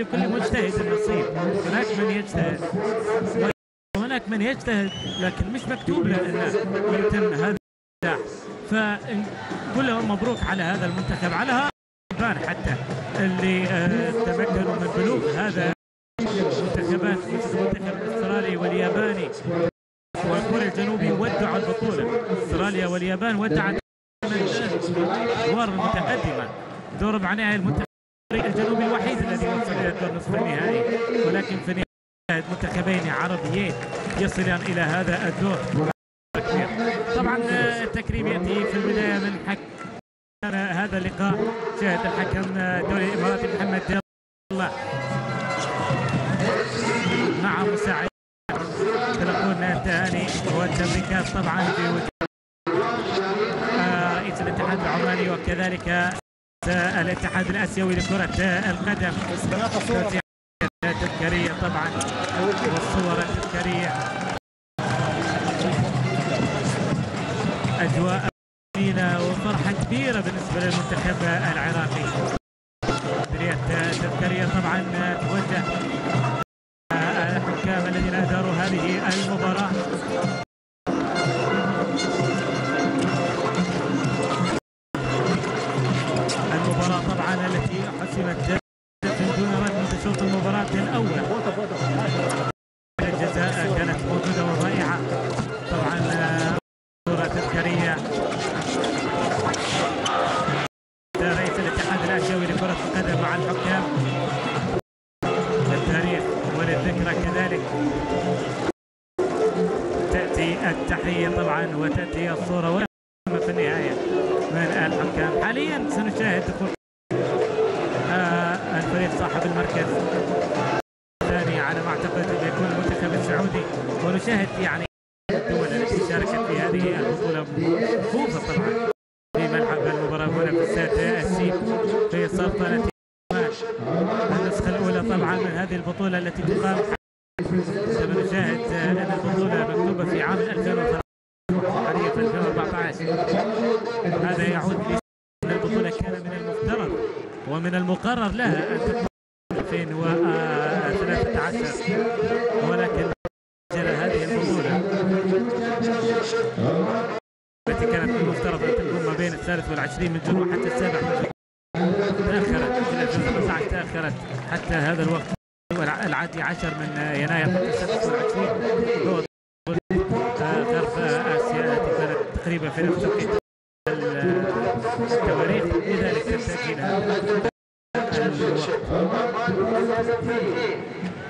لكل مجتهد النصيب. هناك من يجتهد وهناك من يجتهد لكن مش مكتوب له انه يتم هذا النجاح، فنقول لهم مبروك على هذا المنتخب، على هذا البان حتى اللي تمكنوا من بلوغ هذا المنتخبات مثل المنتخب الاسترالي والياباني وكوريا الجنوبي ودعوا البطولة. استراليا واليابان ودعت الادوار المتقدمة، دور ربع نهائي المنتخب الجنوبي الوحيد الذي وصل الى دور نصف النهائي، ولكن في النهاية منتخبين عربيين يصلان الى هذا الدور. طبعا التكريم ياتي في البداية من حكم هذا اللقاء، شاهد الحكم الدولي الاماراتي محمد الله مع مساعد تلقون التهاني والتبريكات طبعا في وجه رئيس الاتحاد العماني وكذلك الاتحاد الاسيوي لكرة القدم، التذكارية طبعا والصور التذكارية، اجواء جميلة وفرحة كبيرة بالنسبة للمنتخب العراقي. التذكارية طبعا توجه الحكام الذين اداروا هذه المباراة. المباراة طبعا التي حسمت دون رد منذ شوط المباراة الأول. الجزاء كذلك تأتي التحية طبعا وتأتي الصورة في النهاية من الحكام. حاليا سنشاهد دخول الفريق صاحب المركز الثاني على ما اعتقد يكون المنتخب السعودي، ونشاهد يعني الدول التي شاركت في هذه البطولة مخوفة طبعا في ملعب المباراة هنا في استاد السيب في سلطنة عمان. النسخة الأولى طبعا من هذه البطولة التي تقام كما نشاهد أن البطولة مكتوبة في عام 2013 حاليا في 2014. هذا يعود لأن البطولة كان من المفترض ومن المقرر لها أن تكون 2013، ولكن هذه البطولة التي كانت من المفترض أن تكون ما بين 23 من جون وحتى 7 من جون تأخرت في 2015، تأخرت حتى هذا الوقت العادي 10 من يناير حتى 26 هو غرب آسيا التي كانت تقريبا في نفس توقيت التواريخ، لذلك تم تأجيلها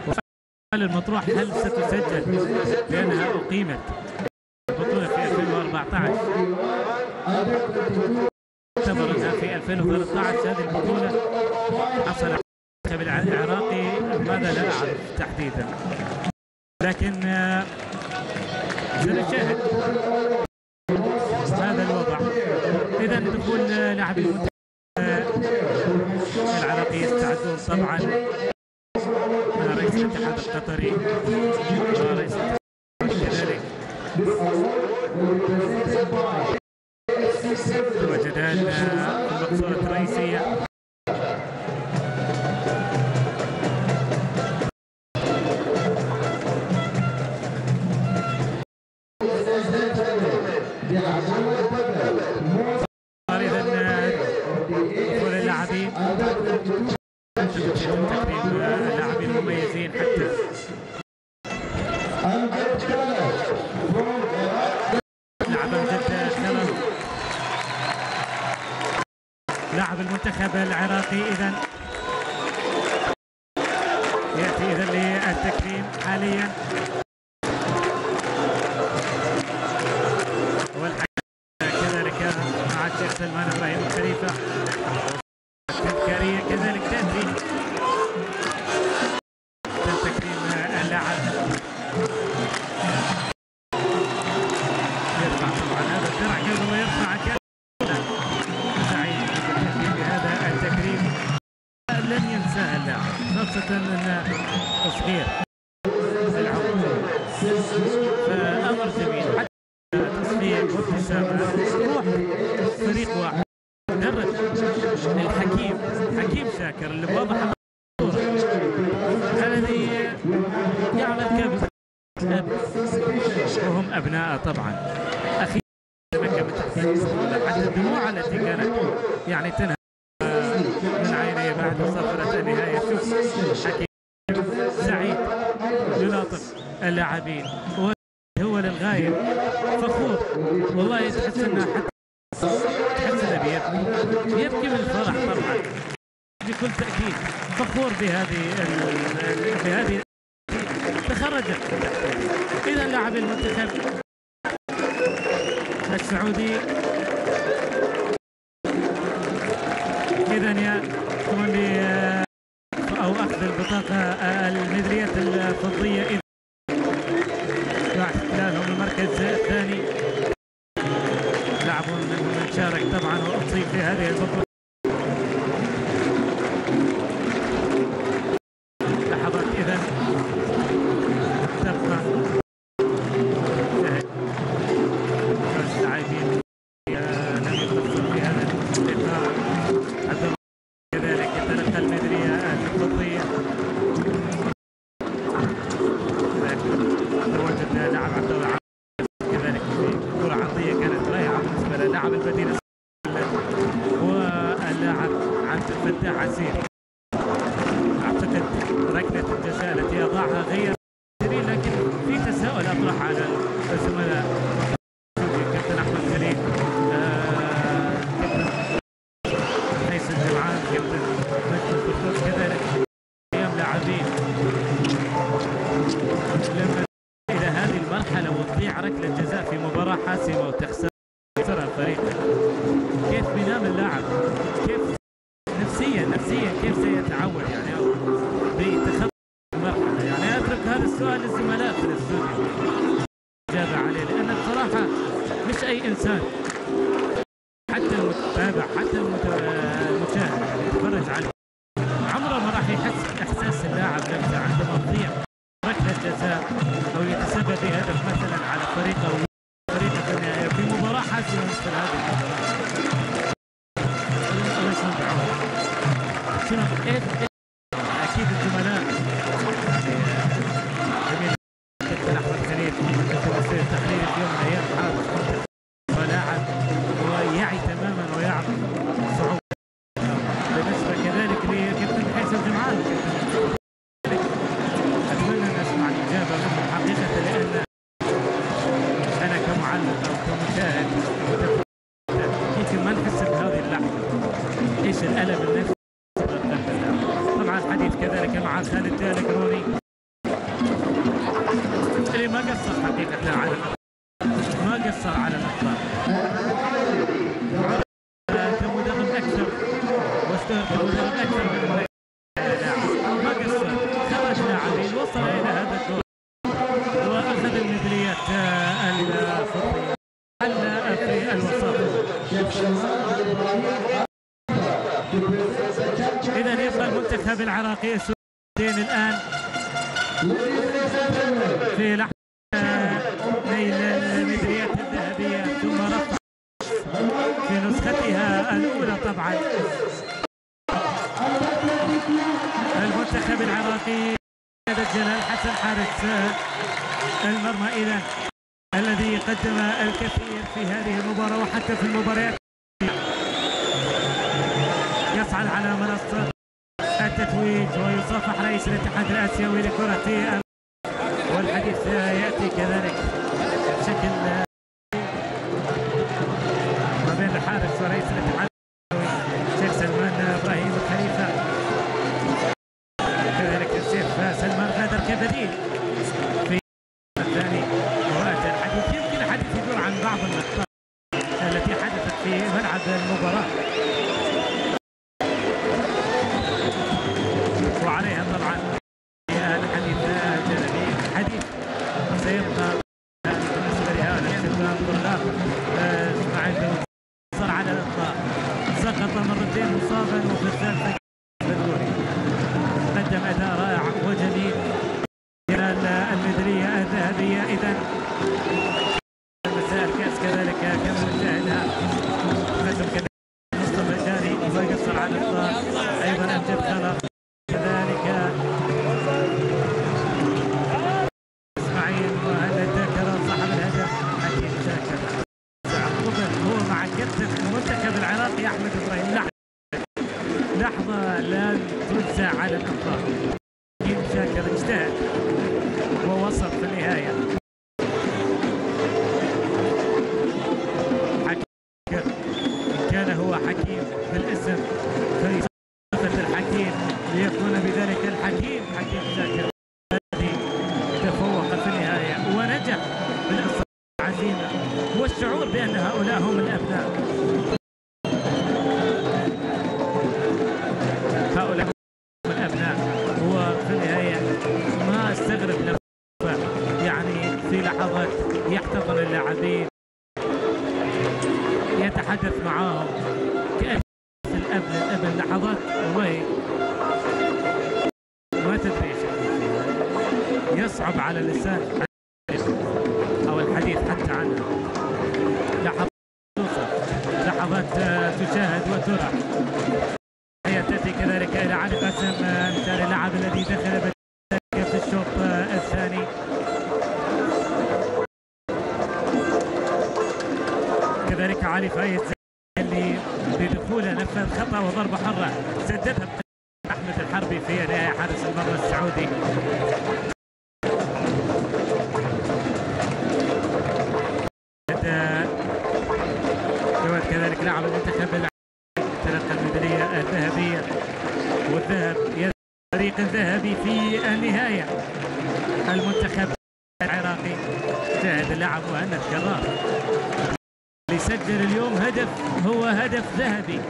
السؤال المطروح هل ستسجل لأنها أقيمت البطولة في 2014 اعتبر أنها في 2013 هذه البطولة حصل المنتخب العراقي ماذا لا أعرف تحديدا، لكن سنشاهد هذا الوضع. إذا دخول لاعبي المنتخب العراقي يستعدون طبعا من رئيس الاتحاد القطري ورئيس كذلك وجدان المقصورة الرئيسية. دخول اللاعبين تكريم اللاعبين المميزين حتى لاعب جدة خلل لاعب المنتخب العراقي إذن يأتي إذن للتكريم حاليا. كذلك مع الشيخ سلمان إبراهيم الخليفة التذكارية كذلك تأتي تكريم اللاعب. يرفع طبعا هذا الدرع قبل ما يرفع سعيد بهذا التكريم لن ينساه اللاعب، خاصة أنه صغير العمر، فأمر جميل حتى تصفيق وابتسامة روح فريق واحد. مدرب الحكيم شاكر اللي واضح الذي يعمل كابتن وهم أبناء طبعا. أخيرا تمكن من تحقيق حتى الدموع التي كانت يعني تنهى من عينيه بعد صفرة النهاية. شوف حكيم سعيد يلاطف اللاعبين هو للغاية فخور والله، تحس انه حتى تحس انه يبكي من الفرح طبعا بكل تأكيد، فخور بهذه تخرجت. إذا لاعب المنتخب السعودي إذا يكون أو أخذ البطاقة الميداليات الفضية إذا احتلالهم المركز الثاني. لاعب من شارك طبعا وأصيب في هذه البطولة. لحظات إذا تبقى اللاعبين لم يخلصوا في هذا اللقاء. عبد الله كذلك يتلقى الميدالية الفضية. تواجد لاعب عبد الله كذلك في كرة عرضية كانت رائعة بالنسبة للاعب المدينة واللاعب عبد الفتاح عسير. أعتقد ركلة الجزاء التي أضاعها غير، لكن في تساؤل أطرح على الزملاء كابتن أحمد سليم، كابتن قيس الجمعان، كابتن مجد الفردوس كذلك أيام لاعبين لما إلى هذه المرحلة وتضيع ركلة جزاء في مباراة حاسمة وتخسرها الفريق، كيف بينام اللاعب؟ كيف نفسيا كيف سيتعود يعني بتخطي المرحلة؟ يعني أترك هذا السؤال للزملاء في الاستوديو إجابة عليه، لأن بصراحة مش أي إنسان، حتى المتابع حتى المشاهد اللي يتفرج عليه عمره ما راح يحس إحساس اللاعب نفسه عندما تضيع ركلة جزاء أو يتسبب بهدف مثلا على فريقه في النهاية في مباراة حاسمة مثل هذه المباراة. شنو أكيد الزملاء جميل كابتن أحمد خليل كابتن مصير تقرير في يوم من الأيام حارس ولاعب ويعي تماما ويعرف صعوبة بالنسبة كذلك لكابتن حسن الجمعان. أتمنى أن أسمع الإجابة منه حقيقة، لأن أنا كمعلق أو كمشاهد يمكن ما نحس بهذه اللحظة إيش الألم النفسي. طبعا الحديث كذلك مع خالد القروني اللي ما قصر حقيقة على ما قصر على الأطلاق كمدرب أكثر واستهر كمدرب أكثر من لاعب، ما قصر، خرج لاعبين وصل إلى هذا الدور وأخذ الميداليات الفضية في الوسط. إذا يبقى المنتخب العراقي السوداني الآن في لحظة نيل الميداليات الذهبية ثم رفع في نسختها الأولى. طبعا المنتخب العراقي جلال حسن حارس المرمى إذا الذي قدم الكثير في هذه المباراة وحتى في المباريات يصعد على منصة التتويج ويصافح رئيس الاتحاد الآسيوي لكرة والحديث يأتي كذلك بشكل ما بين الحارس ورئيس الاتحاد الشيخ سلمان إبراهيم الخليفة، كذلك الشيخ سلمان غادر كبديل في الثاني. وقت الحديث يمكن الحديث يدور عن بعض الأخطاء التي حدثت في ملعب المباراة وعليها طبعا الحديث الحديث سيبقى بالنسبة لهذا استخدام طلاب اسماعيل صار على الإطلاق، سقط مرتين مصابا وفي الثالثة بدوري قدم أداء رائع وجميل إلى الميدالية الذهبية. إذا مساء الكأس كذلك كما نشاهدها قدم كذلك مصطفى الجاري ويقصر على الإطلاق، أيضا أمجد خلق كذلك اسماعيل مهند كرم صاحب الهدف حكيم شاكر هو مع كابتن المنتخب العراقي أحمد إبراهيم. لحظة لا تنسى على الإطلاق، حكيم شاكر اجتهد ووصل في النهاية. حكيم كان هو حكيم بالاسم في صفة الحكيم ليكون بذلك الحكيم حكيم شاكر الذي تفوق في النهاية ونجح بالإصرار والعزيمة والشعور بأن هؤلاء هم الأبناء، هؤلاء هم الأبناء. وفي النهاية ما استغرب نفسه يعني في لحظات يحتضن اللاعبين يتحدث معاهم كأن الأب للأب لحظات والله ما تدري يصعب على اللسان أو الحديث حتى عنها. لحظات تشاهد وترى. هي تأتي كذلك إلى علي قاسم مثال اللاعب الذي دخل في الشوط الثاني. كذلك علي فايز اللي بدخوله نفذ خطأ وضربة حرة سددها أحمد الحربي في نهاية حارس المرمى السعودي. جواد كذلك لاعب المنتخب تلقى الميدالية الذهبية والذهب فريق الذهبي في النهاية. المنتخب العراقي. شاهد اللاعب مهند كرار اللي سجل اليوم هدف، هو هدف ذهبي،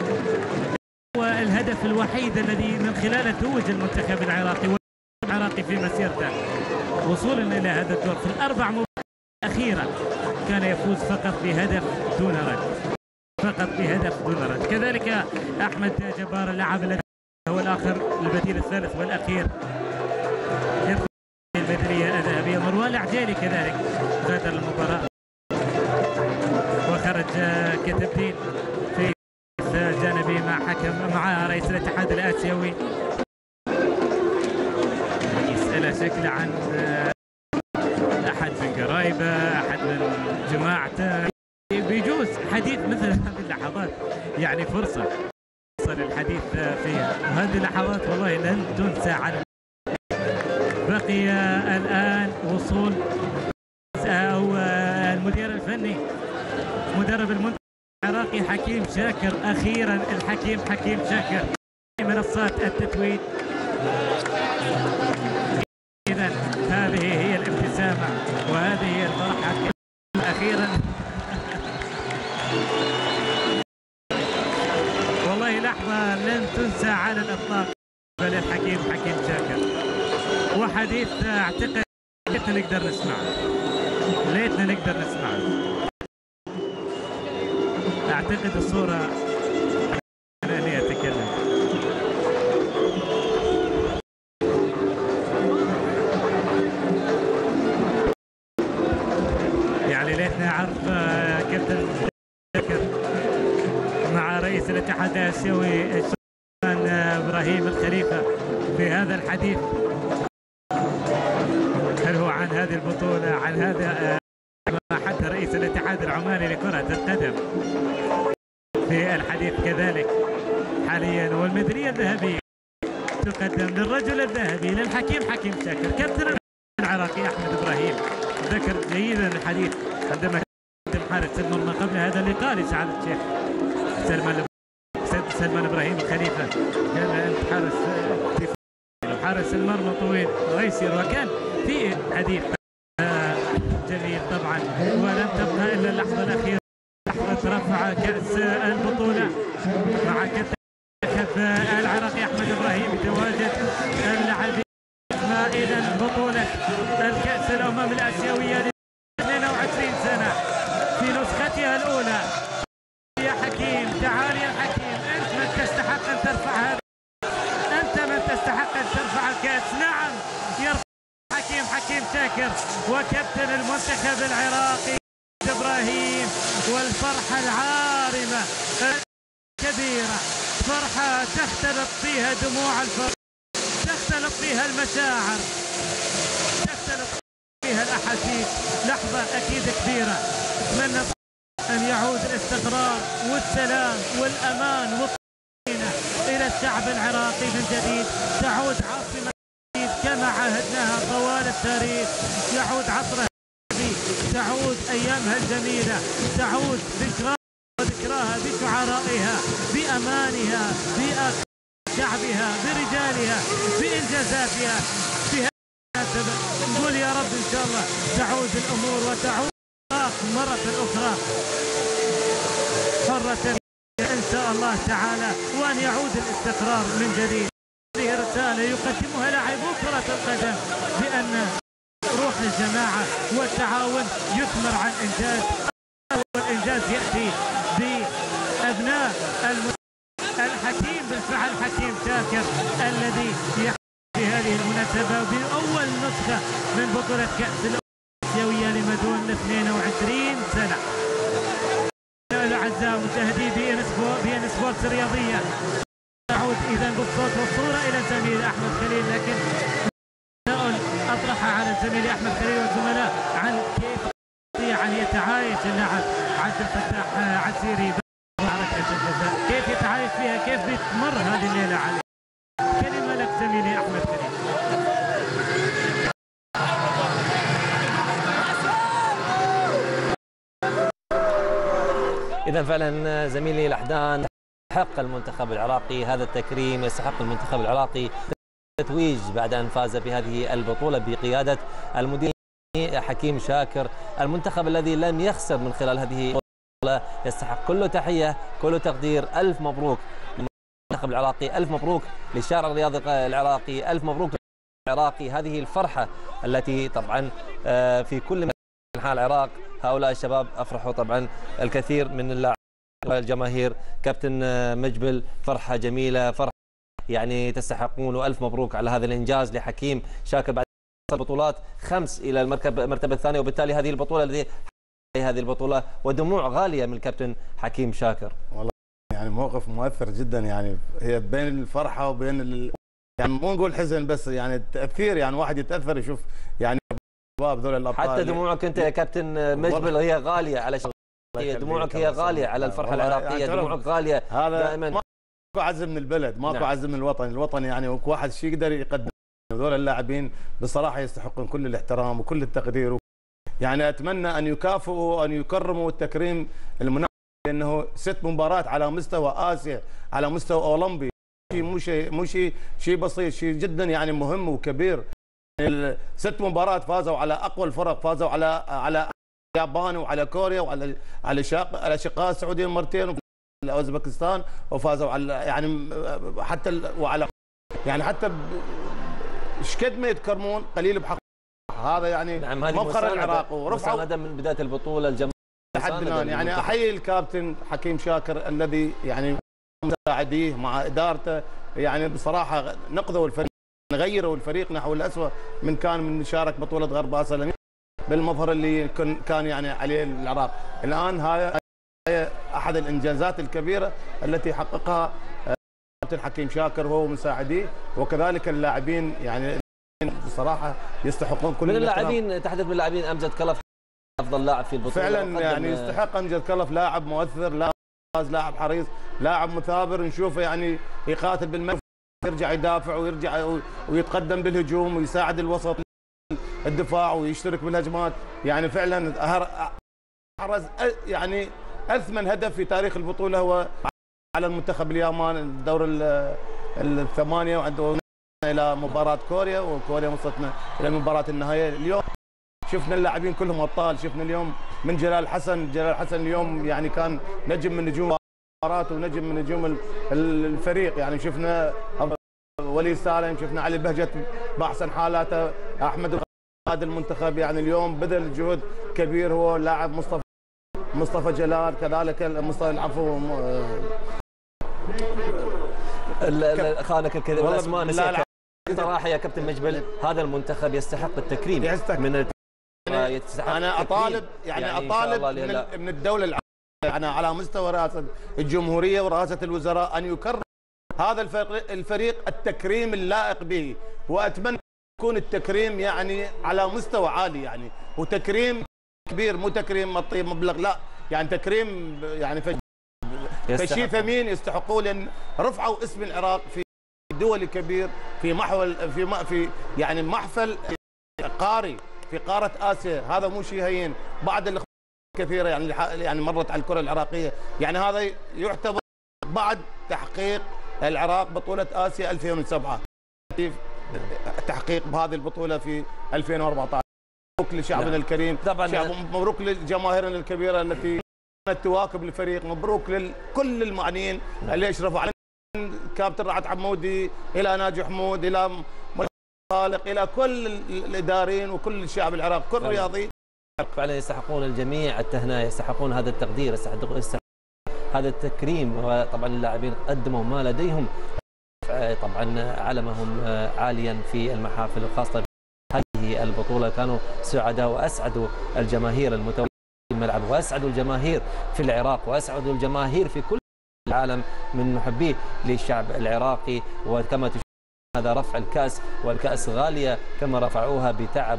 هو الهدف الوحيد الذي من خلاله توج المنتخب العراقي في مسيرته وصولا الى هذا الدور. في الاربع مباريات الاخيره كان يفوز فقط بهدف دون رد، فقط بهدف دون رد. كذلك احمد جبار اللاعب الذي هو الاخر البديل الثالث والاخير يرفع الميداليه الذهبيه. مروان العجيلي كذلك غادر المباراه وخرج كتبديل في جانبي مع رئيس الاتحاد الاسيوي يسأله شكله عن احد من قرايبه، احد من جماعته. بيجوز حديث مثل هذه اللحظات يعني فرصه للحديث فيها، وهذه اللحظات والله لن تنسى. على بقي الان وصول او المدير الفني مدرب المنتخب العراقي حكيم شاكر. اخيرا الحكيم حكيم شاكر منصات التتويج. اذا هذه هي الابتسامه وهذه هي الفرحه اخيرا. والله لحظه لن تنسى على الاطلاق للحكيم حكيم شاكر. وحديث اعتقد ليتنا نقدر نسمعه، ليتنا نقدر نسمعه. اعتقد الصوره اللي اتكلم يعني ليتنا نعرف كابتن شاكر مع رئيس الاتحاد الاسيوي السلطان ابراهيم الخليفه في هذا الحديث. هل هو عن هذه البطوله، عن هذا حتى رئيس الاتحاد العماني لكرة القدم في الحديث كذلك حاليا. والميدالية الذهبية تقدم للرجل الذهبي للحكيم حكيم شاكر. كابتن العراقي أحمد إبراهيم ذكر جيدا الحديث عندما قدم حارس المرمى قبل هذا اللقاء لسعادة الشيخ سلمان إبراهيم الخليفة. كان أنت حارس المرمى طويل ويسير، وكان في حديث جميل طبعا. ولم تبقى الا اللحظه الاخيره، لحظه رفع كاس البطوله مع كابتن العراقي احمد ابراهيم يتواجد اللاعبين اذا بطوله الكاس الامم الاسيويه ل 22 سنه في نسختها الاولى. يا حكيم تعال يا حكيم، انت من تستحق ان ترفع هذا، انت من تستحق ان ترفع الكاس. نعم يرفع حكيم شاكر وكابتن المنتخب العراقي إبراهيم. والفرحة العارمة كبيرة، فرحة تختلط فيها دموع الفرح، تختلط فيها المشاعر، تختلط فيها الأحاسيس. لحظة أكيد كبيرة. أتمنى أن يعود الاستقرار والسلام والأمان والطمأنينة إلى الشعب العراقي من جديد. تعود عاصمة كما عاهدناها طوال التاريخ، يعود عصرها، تعود ايامها الجميله، تعود ذكراها بشعرائها، بامانها، بشعبها، برجالها، بانجازاتها. في هذا نقول يا رب ان شاء الله تعود الامور وتعود مره اخرى حره ان شاء الله تعالى، وان يعود الاستقرار من جديد. هذه رسالة يقدمها لاعبو كرة القدم بأن روح الجماعة والتعاون يثمر عن إنجاز، والإنجاز يأتي بأبناء الحكيم. بالفعل حكيم شاكر الذي يحتفل في هذه المناسبة بأول نسخة من بطولة كأس الأمم الآسيوية لمدون 22 سنة. الأعزاء مشاهدي بي إن سبورتس الرياضية، نعود إذا بالصوت والصورة إلى زميلي أحمد خليل، لكن أطرحها على زميلي أحمد خليل والزملاء عن كيف يستطيع أن يتعايش اللاعب عبد الفتاح عسيري بحركة الجزاء، كيف يتعايش فيها، كيف بتمر هذه الليلة عليه. كلمة لك زميلي أحمد خليل. إذا فعلا زميلي لحدان، يستحق المنتخب العراقي هذا التكريم، يستحق المنتخب العراقي التتويج بعد أن فاز في هذه البطولة بقيادة المدير حكيم شاكر. المنتخب الذي لم يخسر من خلال هذه البطولة يستحق كل تحية كل تقدير. ألف مبروك للمنتخب العراقي، ألف مبروك للشارع الرياضي العراقي، ألف مبروك العراقي. هذه الفرحة التي طبعا في كل أنحاء العراق هؤلاء الشباب أفرحوا طبعا الكثير من اللاعبين والجماهير. كابتن مجبل فرحة جميلة، فرحة يعني تستحقون، وألف مبروك على هذا الإنجاز لحكيم شاكر بعد بطولات 5 إلى المرتبة الثانية، وبالتالي هذه البطولة هذه البطولة ودموع غالية من الكابتن حكيم شاكر. والله يعني موقف مؤثر جدا، يعني هي بين الفرحة وبين يعني مو نقول حزن بس يعني التأثير، يعني واحد يتأثر يشوف يعني شباب ذول الأبطال. حتى دموعك أنت يا كابتن مجبل هي غالية على دموعك هي غالية على الفرحة العراقية، دموعك غالية دائما. ماكو عز من البلد، ماكو عز من الوطن يعني واحد شيء يقدر يقدم. هذول اللاعبين بصراحة يستحقون كل الاحترام وكل التقدير، يعني أتمنى أن يكافئوا وأن يكرموا التكريم المناسب، لأنه 6 مباريات على مستوى آسيا على مستوى أولمبي مو شيء بسيط، شيء جدا يعني مهم وكبير. 6 مباريات فازوا على أقوى الفرق، فازوا على اليابان وعلى كوريا وعلى أشقاء السعودية مرتين وعلى أوزبكستان، وفازوا على يعني حتى ايش قد ما يتكرمون قليل بحق هذا يعني. نعم، هذه مفخر العراق ورفعوا من بداية البطولة الجماهير لحد الآن. يعني احيي الكابتن حكيم شاكر الذي يعني مساعديه مع ادارته، يعني بصراحه نقذوا الفريق، غيروا الفريق نحو الأسوأ من شارك بطولة غرب آسيا بالمظهر اللي كان يعني عليه العراق. الآن هاي احد الانجازات الكبيره التي حققها الكابتن حكيم شاكر هو ومساعديه، وكذلك اللاعبين يعني بصراحه يستحقون كل من اللاعبين. تحدث باللاعبين، امجد كلف افضل لاعب في البطوله فعلا، يعني يستحق امجد كلف، لاعب مؤثر، لاعب حريص، لاعب مثابر، نشوفه يعني يقاتل بالملعب، يرجع يدافع ويرجع ويتقدم بالهجوم ويساعد الوسط الدفاع ويشترك بالهجمات. يعني فعلا حرز يعني اثمن هدف في تاريخ البطوله هو على المنتخب اليابان الدور الثمانيه، وعنده الى مباراه كوريا، وكوريا وصلتنا الى مباراه النهائيه. اليوم شفنا اللاعبين كلهم ابطال، شفنا اليوم من جلال حسن اليوم يعني كان نجم من نجوم المباراه ونجم من نجوم الفريق. يعني شفنا وليد سالم، شفنا علي بهجت باحسن حالاته، احمد قائد المنتخب يعني اليوم بذل جهد كبير، هو لاعب مصطفى جلال كذلك العفو خانك الاسماء نسيتها صراحه يا كابتن مجبل. هذا المنتخب يستحق التكريم من انا اطالب من الدوله العربيه يعني على مستوى رئاسه الجمهوريه ورئاسه الوزراء ان يكرم هذا الفريق التكريم اللائق به، واتمنى يكون التكريم يعني على مستوى عالي، يعني وتكريم كبير، مو تكريم مبلغ، لا يعني تكريم يعني فشي ثمين يستحقوه، لان رفعوا اسم العراق في دول كبير، في يعني محفل قاري في قاره اسيا. هذا مو شيء هين بعد كثيره يعني مرت على الكره العراقيه. يعني هذا يعتبر بعد تحقيق العراق بطوله اسيا 2007 تحقيق بهذه البطوله في 2014. مبروك لشعبنا الكريم، مبروك لجماهيرنا الكبيره التي كانت تواكب الفريق، مبروك لكل المعنيين اللي اشرفوا على كابتن رعد حمودي الى ناجي حمود الى خالق الى كل الاداريين وكل الشعب العراقي، كل رياضي. فعلا يستحقون الجميع التهنئه، يستحقون هذا التقدير، يستحقون هذا التكريم. وطبعا اللاعبين قدموا ما لديهم، طبعا علمهم عاليا في المحافل الخاصه بهذه البطوله، كانوا سعداء واسعدوا الجماهير المتواجده في الملعب، واسعدوا الجماهير في العراق، واسعدوا الجماهير في كل العالم من محبيه للشعب العراقي. وكما تشوفون هذا رفع الكاس، والكاس غاليه كما رفعوها بتعب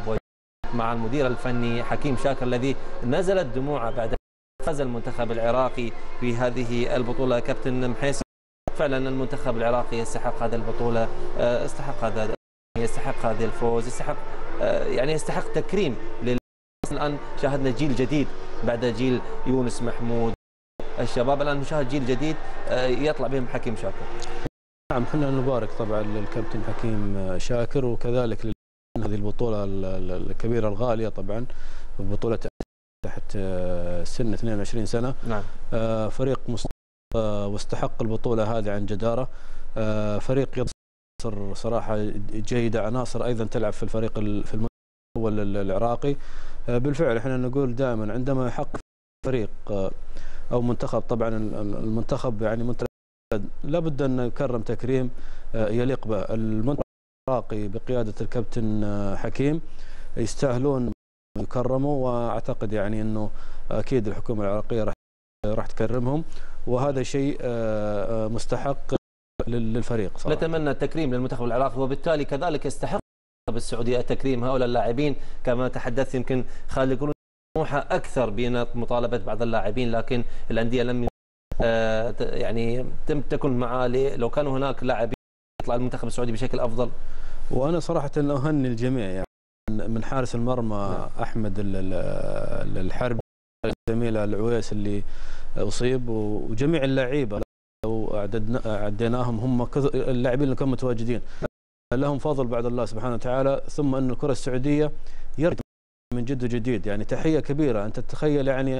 مع المدير الفني حكيم شاكر الذي نزلت دموعه بعد فاز المنتخب العراقي في هذه البطوله. كابتن محيس، فعلا المنتخب العراقي يستحق هذه البطوله، يستحق هذا الفوز، يستحق تكريم. الان شاهدنا جيل جديد بعد جيل يونس محمود، الشباب الان نشاهد جيل جديد يطلع بهم حكيم شاكر. نعم احنا نبارك طبعا للكابتن حكيم شاكر وكذلك هذه البطولة الكبيرة الغالية طبعا بطولة تحت سن 22 سنة. نعم. فريق واستحق البطولة هذه عن جدارة. فريق عناصر صراحة جيدة، عناصر أيضا تلعب في الفريق في المستوى العراقي. بالفعل احنا نقول دائما عندما يحقق فريق أو منتخب، طبعا المنتخب يعني منتخب لابد أن يكرم تكريم يليق به. المنتخب العراقي بقيادة الكابتن حكيم يستاهلون يكرموا، واعتقد يعني انه اكيد الحكومه العراقيه راح تكرمهم، وهذا شيء مستحق للفريق صراحه. نتمنى التكريم للمنتخب العراقي، وبالتالي كذلك يستحق السعوديه التكريم هؤلاء اللاعبين. كما تحدثت يمكن خالد يقولون طموحه اكثر بمطالبه بعض اللاعبين، لكن الانديه لم يعني تكن معاه. لو كانوا هناك لاعبين يطلع المنتخب السعودي بشكل افضل. وانا صراحه اهني الجميع يعني من حارس المرمى احمد الحربي، الزميل العويس اللي اصيب، وجميع اللعيبه لو عديناهم هم اللاعبين اللي كانوا متواجدين لهم فضل بعد الله سبحانه وتعالى. ثم ان الكره السعوديه يرجع من جد وجديد، يعني تحيه كبيره. انت تتخيل يعني